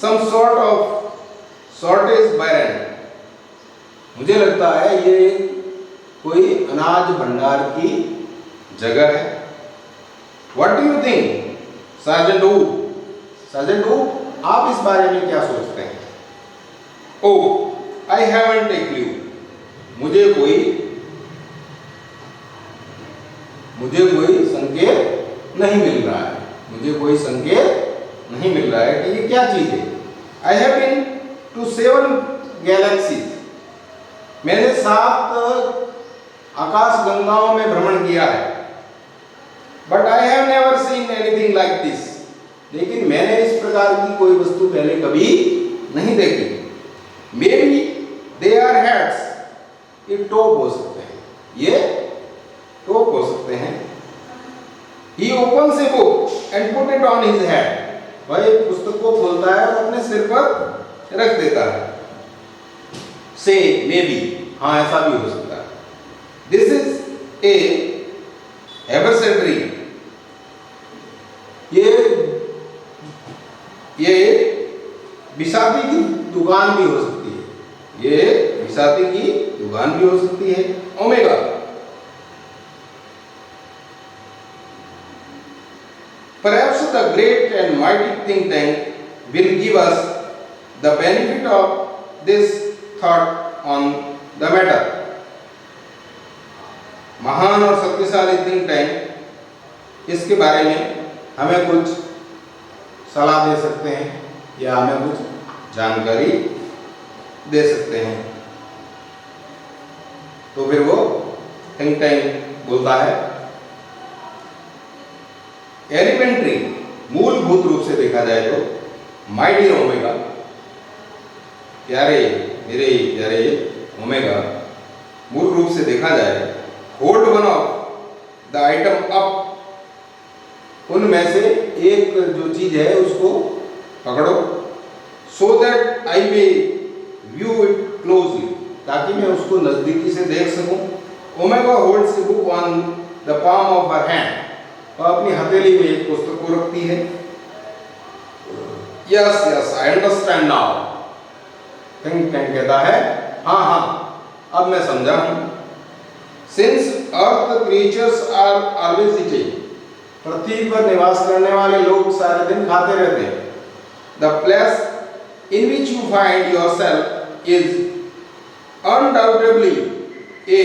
some sort of shortage barren. मुझे लगता है ये कोई अनाज भंडार की जगह है। What do you think, Sergeant O? Sergeant O, आप इस बारे में क्या सोचते हैं? Oh, I haven't a clue. मुझे कोई संकेत नहीं मिल रहा है। मुझे कोई संकेत नहीं मिल रहा है कि ये क्या चीज है। I have been to 7 galaxies. मैंने 7 आकाश गंगाओं में भ्रमण किया है। But I have never seen anything like this. लेकिन मैंने इस प्रकार की कोई वस्तु पहले कभी नहीं देखी। Maybe they are heads. ये टॉप हो सकते हैं, ये टॉप हो सकते हैं। He opens a book and put it on his head. वह एक पुस्तक को खोलता है और अपने सिर पर रख देता है। Say maybe, हाँ ऐसा भी हो सकता है। This is a haberdashery. ये बिसाती की दुकान भी हो सकती है। ये बिसाती की दुकान भी हो सकती है। Omega, perhaps the great and mighty think tank will give us the benefit of this thought on the matter. महान और शक्तिशाली थिंक टैंक इसके बारे में हमें कुछ सलाह दे सकते हैं या हमें कुछ जानकारी दे सकते हैं। तो फिर वो थिंक टैंक बोलता है, एलिमेंट्री, मूलभूत रूप से देखा जाए तो माय डियर ओमेगा, प्यारे मेरे प्यारे ओमेगा, मूल रूप से देखा जाए hold one of the item up, उनमें से एक जो चीज है उसको पकड़ो, so that I may view it closely, ताकि मैं उसको नजदीकी से देख सकूं। Omega holds the book on the palm of her hand, और अपनी हथेली में एक पुस्तक को रखती है। Yes yes I understand now, Think Tank कहता है हाँ हाँ अब मैं समझा हूं। Since earth creatures are always eating, पृथ्वी पर निवास करने वाले लोग सारे दिन खाते रहते हैं। The place in which you find yourself is undoubtedly A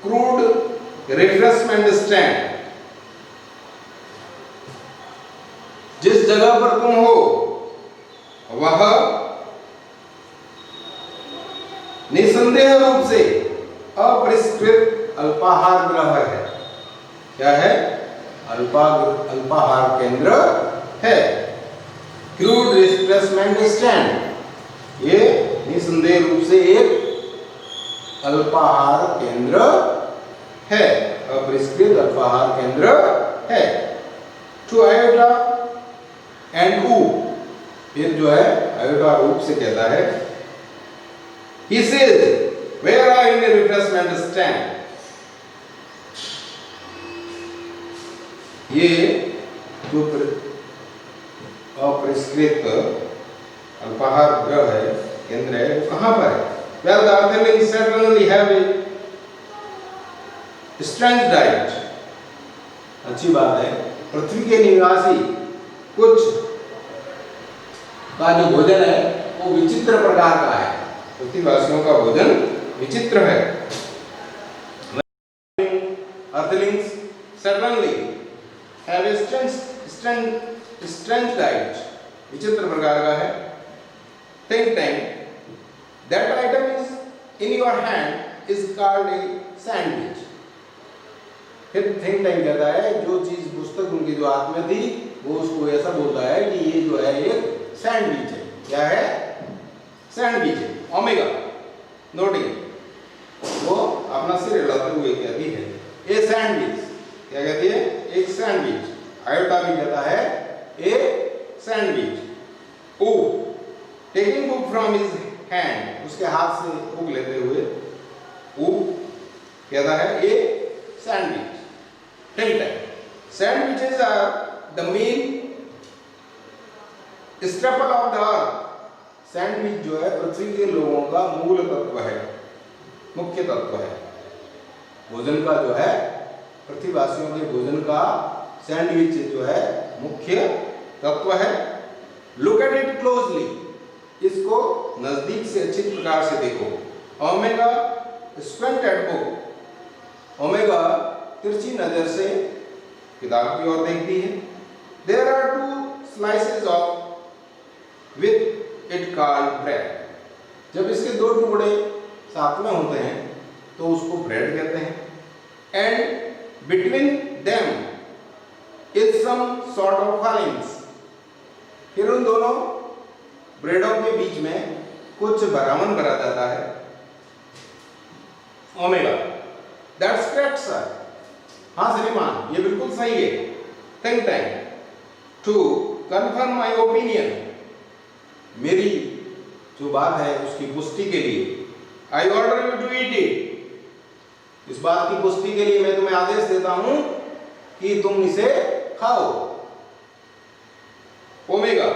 crude refreshment stand, जिस जगह पर तुम हो वह निसंदेह रूप से अपरिष्कृत अल्पाहार ग्रह है। क्या है? अल्पाहार केंद्र है। क्रूड रिफ्रेशमेंट स्टैंड, ये निसंदेह रूप से एक अल्पाहार केंद्र है, अपरिष्कृत अल्पाहार केंद्र है। टू आयोटा एंड ऊ, फिर जो है आयोटा और ऊ से कहता है he says where are in a refreshment stand, ये जो अपरिष्कृत अल्पाहार गृह है, केंद्र है, वो कहाँ पर है? Well, the earthlings certainly have a strange diet. अच्छी बात है, पृथ्वी के निवासी कुछ का जो भोजन है वो विचित्र प्रकार का है। पृथ्वीवासियों का भोजन विचित्र है। Earthlings certainly have a strange diet. विचित्र प्रकार का है। Think tank. That item is in your hand is called a sandwich. फिर थिंक टैंक कहता है जो चीज पुस्तक उनकी जो हाथ में थी वो उसको ऐसा बोलता है कि ये जो है एक सैंडविच है। क्या है? सैंडविच है। ओमेगा नोटिंग वो अपना सिर हिलाते हुए कहती है ए सैंडविच। क्या कहती है? एक सैंडविच। आयोटा भी कहता है a sandwich. O taking book from his hand, उसके हाथ से बुक लेते हुए ओ कहता है a sandwich. Think Tank sandwiches are the main staple of the earth. Sandwich जो है पृथ्वी के लोगों का मूल तत्व है, मुख्य तत्व है। भोजन का जो है पृथ्वीवासियों के भोजन का सैंडविच जो है मुख्य तत्व है। लुक एट इट क्लोजली, इसको नजदीक से अच्छी प्रकार से देखो। Omega squint at book, Omega तिरछी नजर से किताब की ओर देखती है। There are two slices of with it called bread. जब इसके दो टुकड़े साथ में होते हैं तो उसको ब्रेड कहते हैं। And between them is some sort of fillings, फिर उन दोनों ब्रेडों के बीच में कुछ भरावन भरा जाता है। Omega that's correct sir. हाँ श्रीमान ये बिल्कुल सही है। Think Tank to confirm my opinion, मेरी जो बात है उसकी पुष्टि के लिए I order you to eat it, इस बात की पुष्टि के लिए मैं तुम्हें आदेश देता हूं कि तुम इसे खाओ। ओमेगा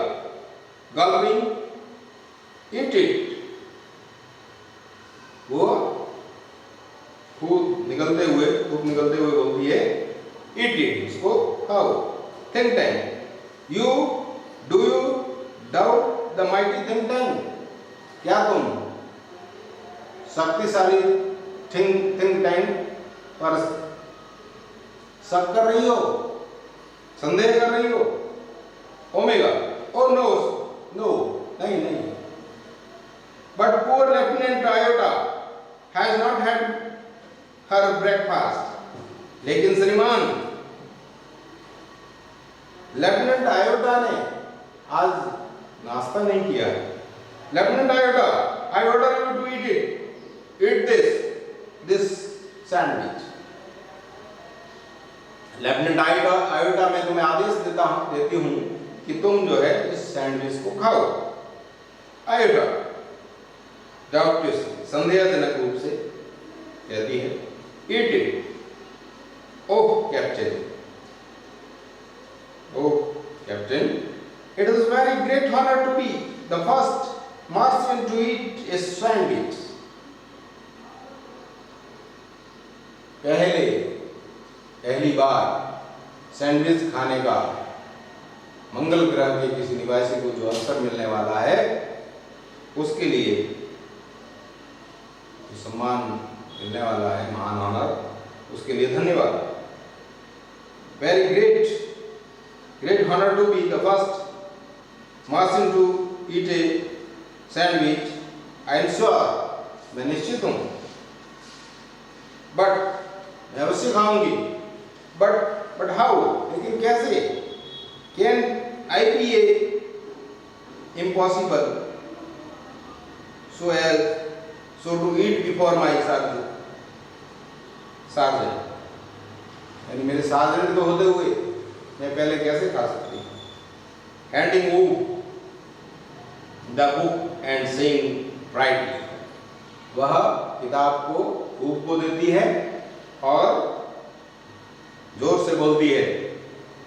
गल्पिंग ईट इट, वो खूब निकलते हुए बोलती है ईट इट, इसको खाओ। Think tank you do you doubt the mighty think tank, क्या तुम शक्तिशाली थिंक टैंक पर शक कर रही हो, संदेह कर रही हो? ओमेगा ओ नो नो, नहीं। But poor Lieutenant Iota has not had her breakfast, लेकिन श्रीमान लेफ्टिनेंट आयोटा ने आज नाश्ता नहीं किया। Lieutenant Iota I order you to eat this sandwich. Lieutenant Iota मैं तुम्हें आदेश देती हूं कि तुम जो है इस सैंडविच को खाओ। आयोटा डाउटलेस संदेहजनक रूप से कहती है eat it. Oh captain, it is very great honor to be the first Martian to eat a sandwich. पहली बार सैंडविच खाने का मंगल ग्रह के किसी निवासी को जो अवसर मिलने वाला है उसके लिए जो सम्मान मिलने वाला है, महान ऑनर, उसके लिए धन्यवाद। Very great honour to be the first Martian to eat a sandwich. I am sure, मैं निश्चित हूं। बट मैं अवश्य खाऊंगी। बट हाउ, लेकिन कैसे? Can I be a impossible so to eat before my sergeant, यानी मेरे सार्जेंट तो होते हुए मैं पहले कैसे खा सकती हूँ? हैंडिंग ऊब the book and saying brightly, वह किताब को ऊब को देती है और जोर से बोलती है,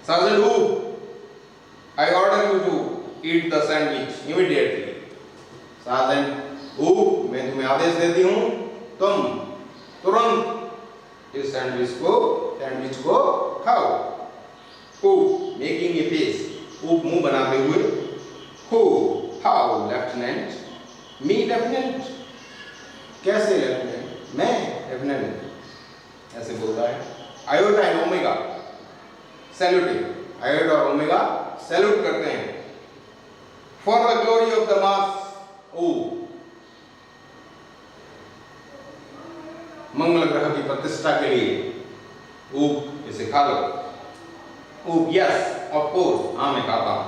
सर्जेंट ऊब, I order you to eat the sandwich immediately. Sergeant ऊब, मैं तुम्हें आदेश देती हूँ, तुम तुरंत इस सैंडविच को खाओ। ऊब मेकिंग ए फेस, ऊब मुंह बनाते हुए, huh, how lieutenant, me lieutenant, कैसे लेफ्टिनेंट, मैं लेफ्टिनेंट, ऐसे बोलता है। Iota and Omega saluting, Iota और ओमेगा सैल्यूट करते हैं। For the glory of the Mars, ओ मंगल ग्रह की प्रतिष्ठा के लिए ऊब इसे खा लो। ऊब यस ऑफ कोर्स, हाँ मैं खाता हूं।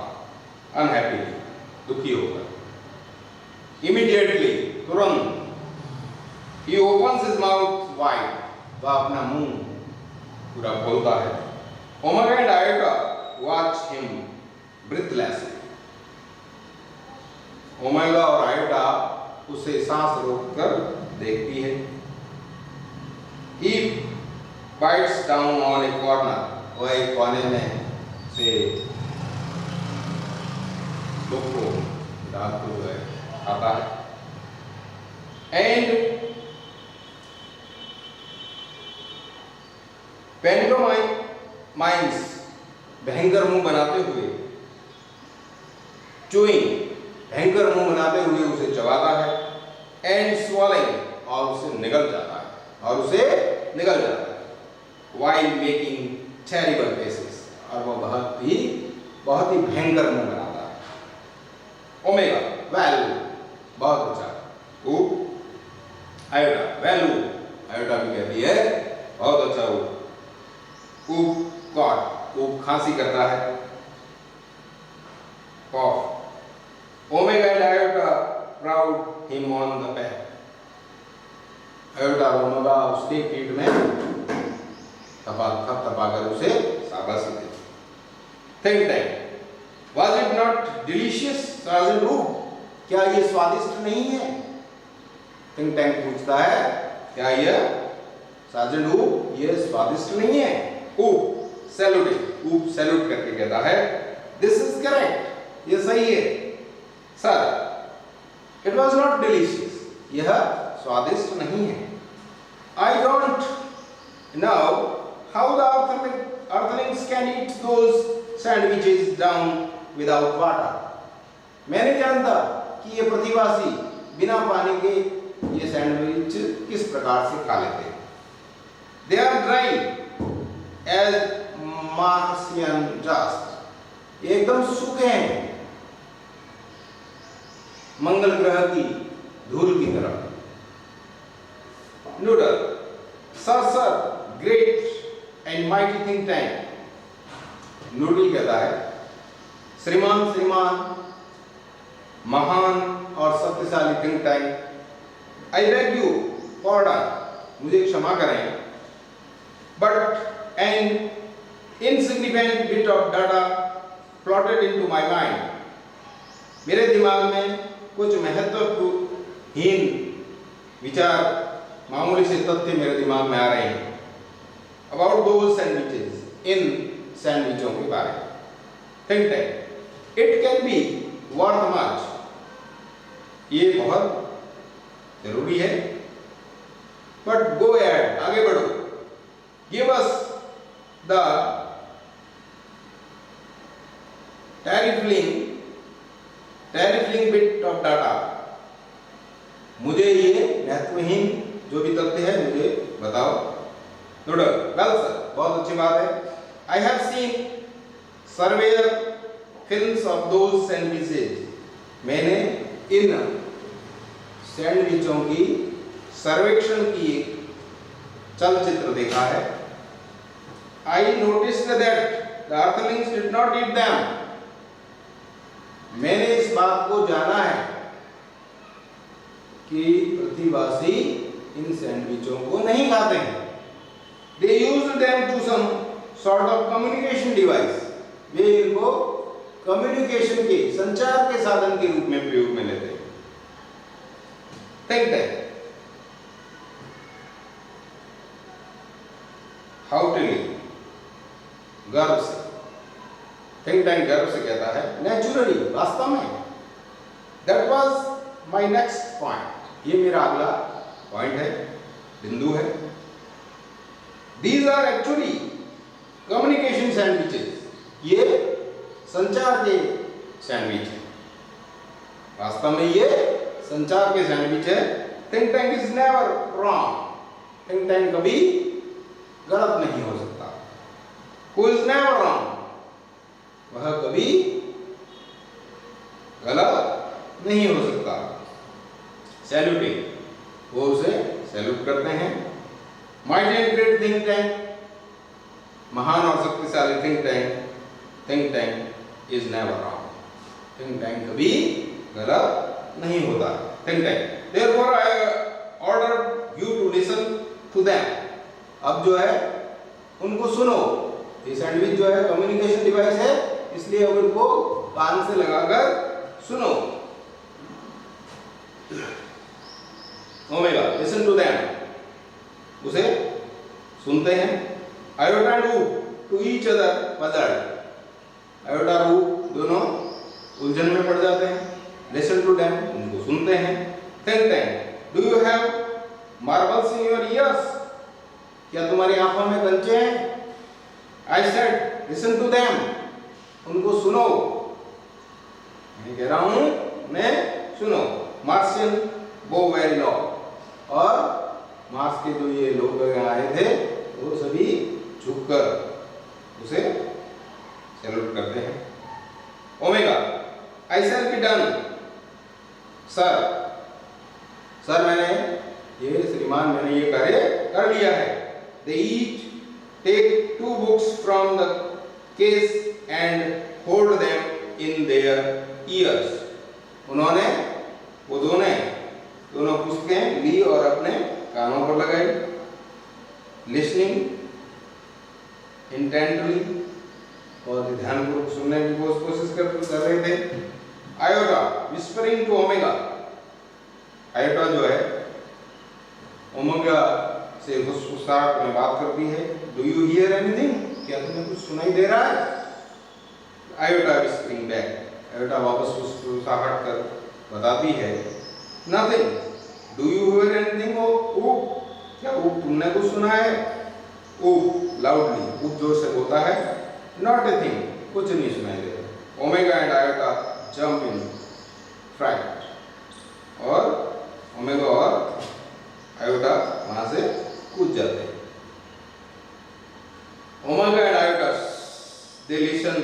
अनहैप्पीली, दुखी होकर। इमीडिएटली, तुरंत। He opens his mouth wide, वह अपना मुंह पूरा खोलता है। Omega and Iota watch him breathlessly, Omega और आयोटा उसे सांस रोककर देखती है। He bites down on a corner, वह एक कोने में से बुक को दांत को जो है खाता है। And pantomimes, भयंकर मुंह बनाते हुए, chewing, भयंकर मुंह बनाते हुए उसे चबाता है। And swallowing, और उसे निगल जाता है, और उसे निगल जाता है। While making terrible faces, और वो बहुत ही भयंकर मुंह बनाता है। ओमेगा, वेल, बहुत अच्छा। ऊब, आयोटा, वेल ऊब, आयोटा भी कहती है बहुत अच्छा ऊब। ऊब, कॉट, ऊब खांसी करता है, cough. Omega and Iota proud him on the back, Iota और ओमेगा उसके पीठ में थपथपाकर उसे शाबाशी देते। Think tank, was it not delicious sergeant Oob, क्या ये स्वादिष्ट नहीं है? थिंक टैंक पूछता है, क्या यह सर्जेंट ऊब ये स्वादिष्ट नहीं है? ऊब सैल्यूटिंग, ऊब सैल्यूट करके कहता है, दिस इज करेक्ट, ये सही है। Sir, it was not delicious, यह स्वादिष्ट नहीं है। I don't know how the earthlings can eat those sandwiches down without water. मैं नहीं जानता कि ये प्रतिवासी बिना पानी के ये सैंडविच किस प्रकार से खा लेते हैं। They are dry as Martian dust. ये एकदम सूखे हैं, मंगल ग्रह की धूल की तरह। Noodle, sir, great and mighty think tank. Noodle कहता है, श्रीमान, महान और शक्तिशाली think tank. I beg you pardon, मुझे क्षमा करें, but an insignificant bit of data floated into my mind. मेरे दिमाग में कुछ महत्वहीन विचार, मामूली से तथ्य मेरे दिमाग में आ रहे हैं। अबाउट दोज सैंडविचेस, इन सैंडविचों के बारे में। Think tank, it can be worth much, ये बहुत जरूरी है। बट गो एड, आगे बढ़ो। Give us the trifling bit of data, मुझे ये महत्वहीन जो भी तथ्य है मुझे बताओ। नूडल, वेल सर, बहुत अच्छी बात है। I have seen surveyor films of those sandwiches, मैंने इन सैंडविचों की सर्वेक्षण की एक चलचित्र देखा है। I noticed that the Earthlings did not eat them, मैंने इस बात को जाना है कि प्रतिवासी इन सैंडविचों को नहीं खाते हैं। They used them to some sort of communication device, वे इनको कम्युनिकेशन के, संचार के साधन के रूप में प्रयोग में लेते हैं। थिंक टैंक हाउटिली, गर्व से, थिंक टैंक गर्व से कहता है, नेचुरली, वास्तव में। That was my next point, ये मेरा अगला पॉइंट है, बिंदु है। These are actually communication sandwiches, ये संचार के सैंडविच है, वास्तव में ये संचार के सैंडविच है। Think tank is never wrong, think tank कभी गलत नहीं हो सकता। हु इज नेवर रॉन्ग, वह कभी गलत नहीं हो सकता। सैल्यूटिंग, वो उसे सैल्यूट करते हैं। Mighty and great think tank, महान और शक्तिशाली think tank is never wrong, think tank कभी गलत नहीं होता। Think tank, therefore I ordered you to listen to them। अब जो है उनको सुनो, ये सैंडविच जो है कम्युनिकेशन डिवाइस है, इसलिए अब उनको कान से लगाकर सुनो। ओमेगा, लिसन टू देम, उसे सुनते हैं। Iota and Oo to each other puzzled, Iota और ऊ दोनों उलझन में पड़ जाते हैं। लिसन टू देम, उनको सुनते हैं। Think tank, do you have marbles in your ears, क्या तुम्हारी आंखों में कंचे हैं? I said listen to them, उनको सुनो, मैं कह रहा हूं मैं सुनो। मार्शियन बो वेरी लॉ, और मार्स के जो ये लोग आए थे वो सभी झुककर उसे सैल्यूट करते हैं। Omega, I shall be done sir, sir मैंने ये, श्रीमान मैंने ये कार्य कर लिया है। They each take 2 books from the case and hold them in their ears। उन्होंने वो दोनों पुस्तकें ली और अपने कानों पर लगाई। लिसनिंग इंटेंटली, और ध्यानपूर्वक सुनने की कोशिश कर रहे थे। Iota whispering to Omega, Iota जो है ओमेगा से फुसफुसाहट में बात करती है। डू यू हियर एनीथिंग, क्या तुम्हें कुछ सुनाई दे रहा है? आयोटा विस्परिंग बैक, आयोटा वापस फुसफुसाहट कर बताती है, nothing. Do you hear anything, ओ क्या वो तुमने कुछ सुना है? ओ लाउडली, खूब जोर से बोलता है। नॉट ए थिंग, कुछ नहीं सुनाई दे रहा। Omega and Iota jump in fright, और ओमेगा और आयोटा वहां से कूद जाते हैं। Omega and Iota they listen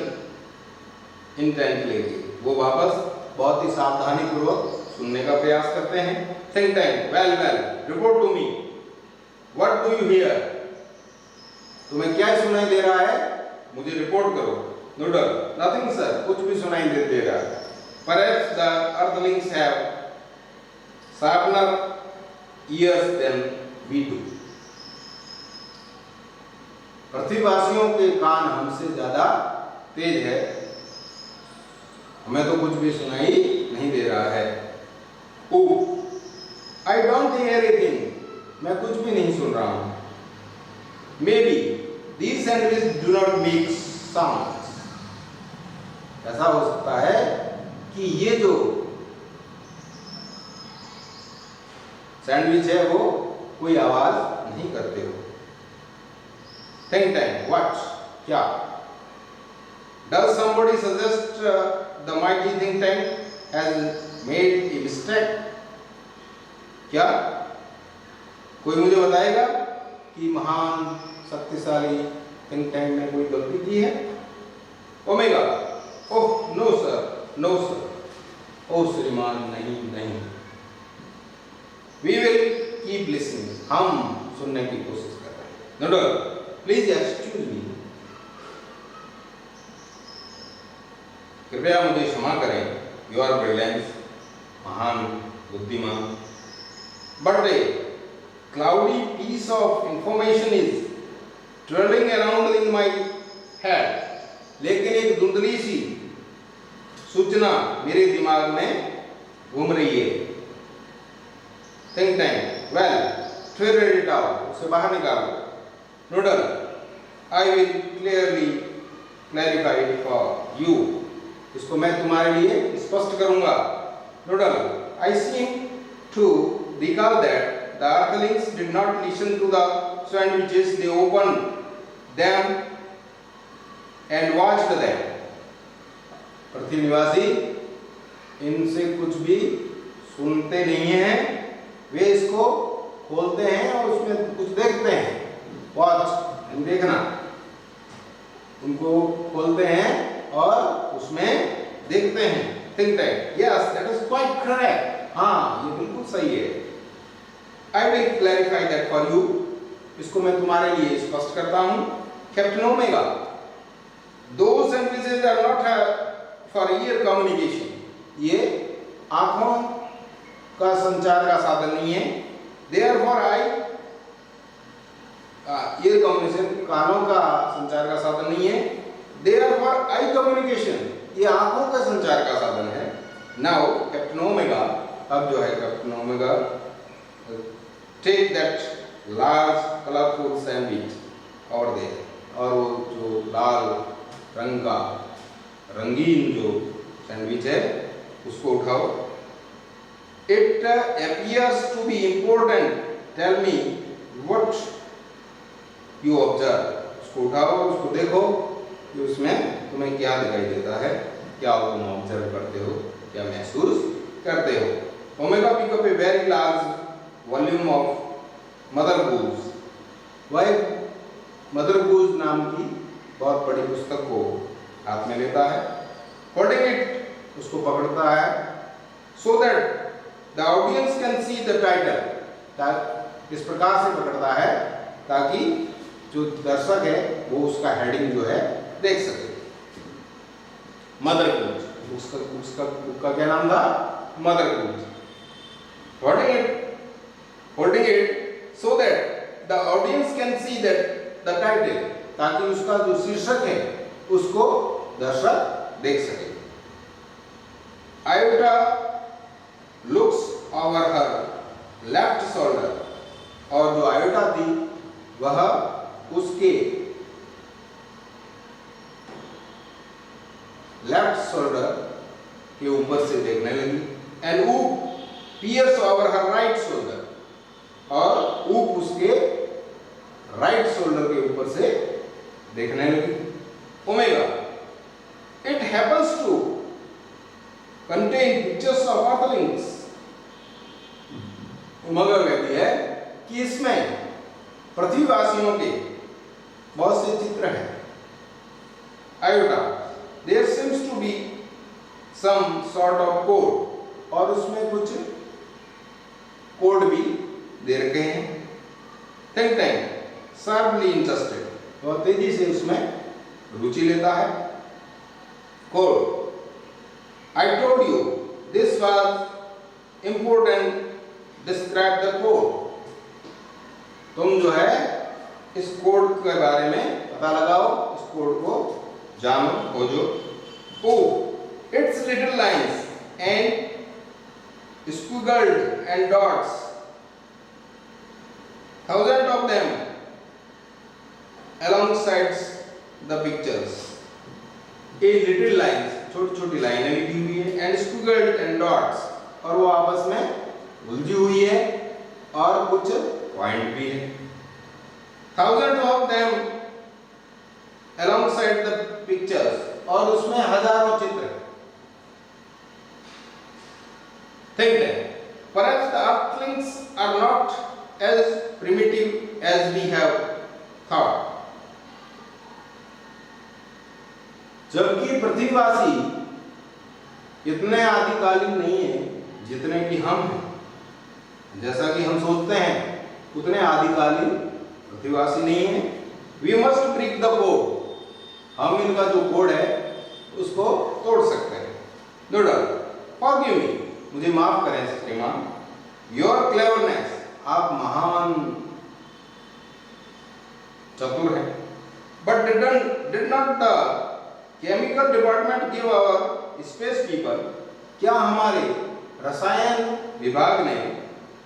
intently, वो वापस बहुत ही सावधानी पूर्वक सुनने का प्रयास करते हैं। Think tank, well well, report to me, what do you hear, तुम्हें क्या सुनाई दे रहा है, मुझे रिपोर्ट करो। नूडल, नथिंग सर, कुछ भी सुनाई दे रहा है। Perhaps the Earthlings have sharpener ears than we do। पृथ्वीवासियों के कान हमसे ज्यादा तेज है, हमें तो कुछ भी सुनाई नहीं दे रहा है। ओ, आई डोंट हियर एनीथिंग, मैं कुछ भी नहीं सुन रहा हूं। May be these sandwich do not make sound, ऐसा हो सकता है कि ये जो सैंडविच है वो कोई आवाज नहीं करते हो। थिंक टैंक, व्हाट, क्या? Does somebody suggest the mighty think tank has made a mistake, क्या कोई मुझे बताएगा कि महान शक्तिशाली थिंक टैंक ने कोई गलती की है? Omega, oh no sir, no sir, ओ श्रीमान नहीं नहीं। We will keep listening, हम सुनने की कोशिश कर रहे हैं। नूडल, प्लीज एक्सक्यूज मी, कृपया मुझे क्षमा करें। योर ब्रिलियंस, महान बुद्धिमान। But a cloudy piece of information is travelling around in my head, लेकिन एक धुंधली सी सूचना मेरे दिमाग में घूम रही है। Think tank, well ferret it out, उसे बाहर निकालो। Noodle, I will clarify it for you, इसको मैं तुम्हारे लिए स्पष्ट करूंगा। Noodle, I seem to recall that the earthlings did not listen to the sandwiches, they opened them and watched them. पृथ्वी निवासी इनसे कुछ भी सुनते नहीं हैं, वे इसको खोलते हैं और उसमें कुछ देखते हैं। वॉच, देखना, उनको खोलते हैं और उसमें देखते हैं। Think tank, yes that is quite correct, हाँ ये बिल्कुल सही है। I will clarify that for you, इसको मैं तुम्हारे लिए स्पष्ट करता हूँ। Captain omega, those sandwiches are not for ear communication, ये आंखों का संचार का साधन नहीं है। Therefore I ear communication, कानों का संचार का साधन नहीं है। Therefore eye communication, ये आंखों का संचार का साधन है। Now कैप्टन ओमेगा, अब जो है Captain omega, take that large colorful sandwich over there, और वो जो लाल रंग का रंगीन जो सैंडविच है उसको उठाओ। It appears to be important, tell me what you observe, उसको उठाओ और उसको देखो कि उसमें तुम्हें क्या दिखाई देता है, क्या तुम ऑब्जर्व करते हो, क्या महसूस करते हो। Omega pick up a very large volume of Mother Goose, वह मदर गूज नाम की बहुत बड़ी पुस्तक को हाथ में लेता है। होल्डिंग इट, उसको पकड़ता है। So that the audience can see the title, इस प्रकार से पकड़ता है ताकि जो दर्शक है वो उसका हेडिंग जो है देख सके। मदर गूज, उसका क्या नाम था? Mother goose. Holding it so that the audience can see that the title, ताकि उसका जो शीर्षक है उसको दर्शक देख सके। Iota looks over her left shoulder, और जो आयोटा थी वह उसके लेफ्ट शोल्डर के ऊपर से देखने लगी। And Oop peers over her right shoulder, और ऊप उसके राइट शोल्डर के ऊपर से देखने लगी। Omega, it happens to contain pictures of earthlings, Omega कहती है कि इसमें पृथ्वीवासियों के बहुत से चित्र हैं। Iota, there seems to be some sort of code, और उसमें कुछ कोड भी दे रखे हैं। थिंक टैंक, शार्पली इंटरेस्टेड, बहुत तेजी से उसमें रुचि लेता है। Code, I told you this was important, describe the code, तुम जो है इस कोड के बारे में पता लगाओ, इस कोड को जानो, खोजो। Oh, it's little lines and squiggled and dots, thousands of them alongside the pictures, a little lines, छोटी छोटी लाइनें लिखी हुई है, and squiggled and dots, और वो आपस में उलझी हुई है और कुछ पॉइंट भी है। thousands of them alongside the pictures, और उसमें हजारों चित्र। think that perhaps the earthlings are not as primitive as we have thought, जबकि पृथ्वीवासी इतने आदिकालीन नहीं है जितने कि हम हैं। जैसा कि हम सोचते हैं उतने आदिकालीन पृथ्वीवासी नहीं है। We must break the code, हम इनका जो कोड है उसको तोड़ सकते हैं। नोडल, forgive me, मुझे माफ करें श्रीमान। Your cleverness, आप महान चतुर हैं। But did not the chemical department give our space people, क्या हमारे रसायन विभाग ने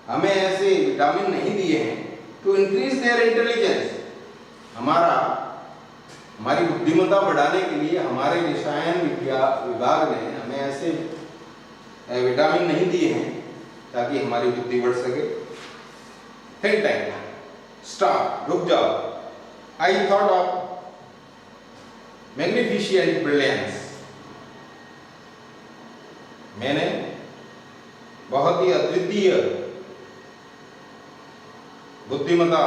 हमें ऐसे विटामिन नहीं दिए हैं टू इंक्रीज देयर इंटेलिजेंस, हमारी बुद्धिमत्ता बढ़ाने के लिए हमारे रसायन विभाग ने हमें ऐसे विटामिन नहीं दिए हैं ताकि हमारी बुद्धि बढ़ सके। थिंक टैंक, स्टॉप, रुक जाओ। आई थॉट ऑफ मैग्निफिशिएंट ब्रिलियंस, मैंने बहुत ही अद्वितीय बुद्धिमत्ता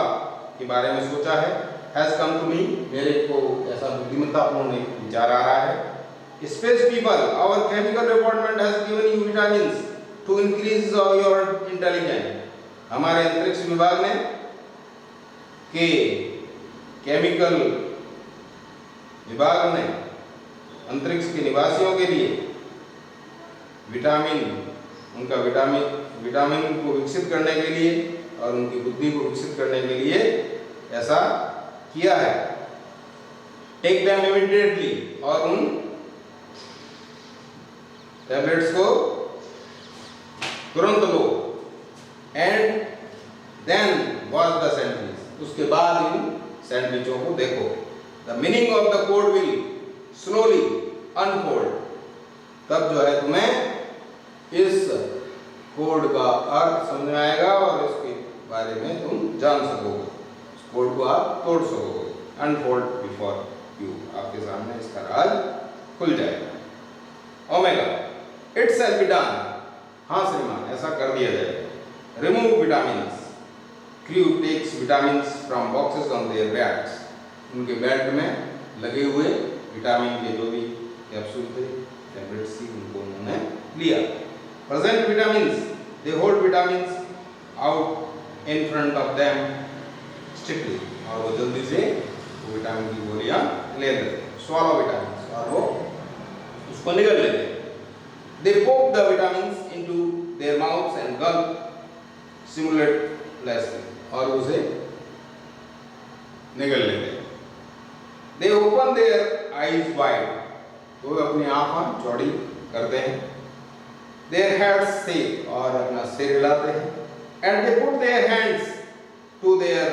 के बारे में सोचा है। हैज कम टू मी, मेरे को ऐसा बुद्धिमत्तापूर्ण विचार आ रहा है। Space people, our chemical department has given you vitamins to increase your intelligence, हमारे अंतरिक्ष विभाग ने के केमिकल विभाग ने अंतरिक्ष के निवासियों के लिए विटामिन को विकसित करने के लिए और उनकी बुद्धि को विकसित करने के लिए ऐसा किया है। टेक देम इमीडिएटली, और उन टैबलेट्स को तुरंत लो। And then watch the sandwich, उसके बाद इन सैंडविचों को देखो। The meaning of the code will slowly unfold, तब जो है तुम्हें इस कोड का अर्थ समझ में आएगा और इसके बारे में तुम जान सकोगे, इस कोड को आप तोड़ सकोगे। अनफोल्ड बिफोर यू, आपके सामने इसका राज खुल जाएगा। Omega, it shall be done, हाँ श्रीमान ऐसा कर दिया जाएगा। Remove vitamins, crew takes vitamins from boxes on their bags, उनके बेल्ट में लगे हुए विटामिन के जो भी कैप्सूल थे, टैबलेट्स थी, उनको उन्होंने लिया। Present vitamins, they hold vitamins out in front of them strictly, और वो जल्दी से वो विटामिन की गोलियां ले लेते, स्वॉलो विटामिन्स, और वो उसको निगल लेते। They poke the vitamins into their mouths and gulp simultaneously, और उसे निगल लेते। They open their eyes wide, तो अपनी आंखें चौड़ी करते हैं। देयर हेड्स से, और अपना सिर हिलाते हैं। And they put their hands to their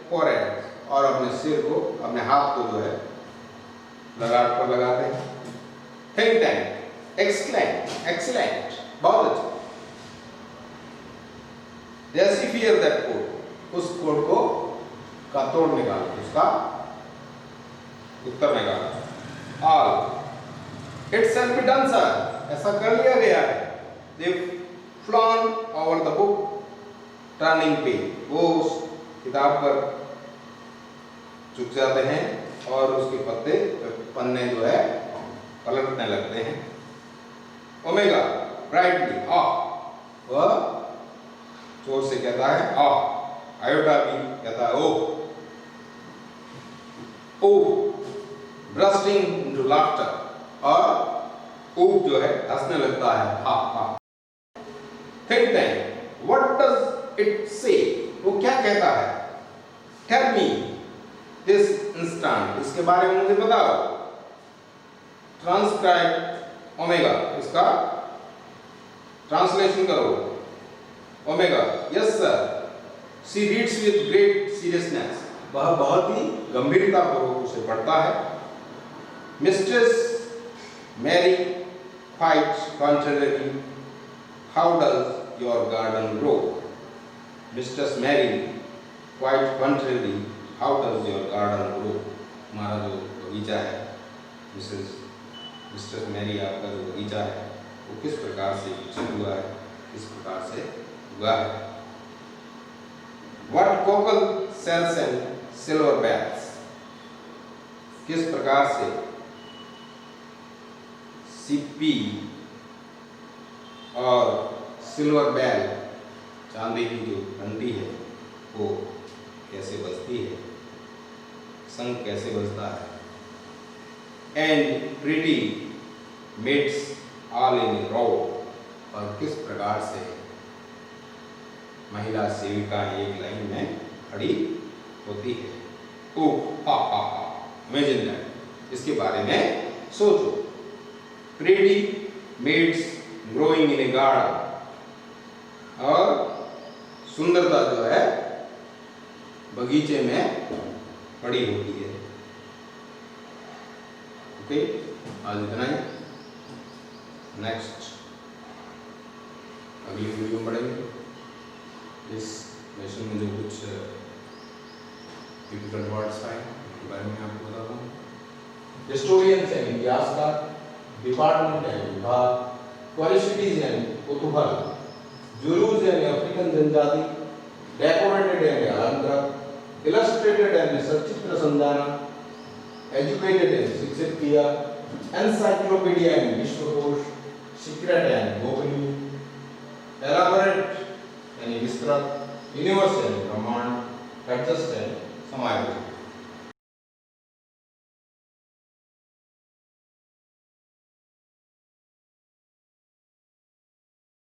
forehead, और अपने सिर को, अपने हाथ को जो है ललाट पर लगाते हैं। थिंक टैंक, एक्सलेंट, एक्सीलेंट, बहुत अच्छा। जैसी फियर दैट कोड, उस कोड को का तोड़ निकालो, उसका उत्तर निकालो। All it shall be done sir, ऐसा कर लिया गया है। They flown over the book turning page, वो उस किताब पर झुक जाते हैं और उसके पन्ने जो है पलटने लगते हैं। ओमेगा ब्राइटली, वह जोर से कहता है आयोटा भी कहता है ओ ब्रस्टिंग इनटू लाफ्टर, और ऊप जो है हंसने लगता है, हा हा। Think tank, what does it से, वो क्या कहता है? टेल मी दिस इंस्टेंट, इसके बारे में मुझे बताओ। ट्रांसक्राइब ओमेगा, इसका ट्रांसलेशन करो। Omega, yes sir. She reads with great seriousness, वह बहुत ही गंभीरतापूर्वक उसे पढ़ता है। Mistress Mary fights contrary, how does your garden grow? Mistress Mary quite contrary, how does your garden grow? हमारा जो बगीचा है, मिस्ट्रेस मैरी, आपका जो बगीचा है वो किस प्रकार से विकसित हुआ है, किस प्रकार से हुआ है? What cockle shells and silver bells, किस प्रकार से सिप्पी और सिल्वर बेल, चांदी की जो घंटी है, वो कैसे बजती है, शंख कैसे बजता है? And pretty maids all in a row, और किस प्रकार से महिला सेविका एक लाइन में खड़ी होती है। ओ हा हा हा, इमेजिन दैट, इसके बारे में सोचो, pretty maids growing in a garden, और सुंदरता जो है बगीचे में पड़ी होती है। ओके, आज इतना ही। नेक्स्ट अगली वीडियो में पढ़ेंगे। इस लेसन में जो कुछ टिपिकल वर्ड्स आए उसके बारे में आपको बताता हूँ। हिस्टोरियंस यानी इतिहासकार, डिपार्टमेंट यानी विभाग, क्वालिटीज यानी कुतूहल, जुलूस यानी अफ्रीकन जनजाति, डेकोरेटेड यानी अलंकृत, इलस्ट्रेटेड यानी सचित्र समझाना, एजुकेटेड यानी शिक्षित किया, एनसाइक्लोपीडिया यानी विश्वकोश, सीक्रेट यानी गोपनीय, एलाबोरेट यानी विस्तृत, यूनिवर्स यानी ब्रह्मांड, एडजस्ट यानी समायोजित।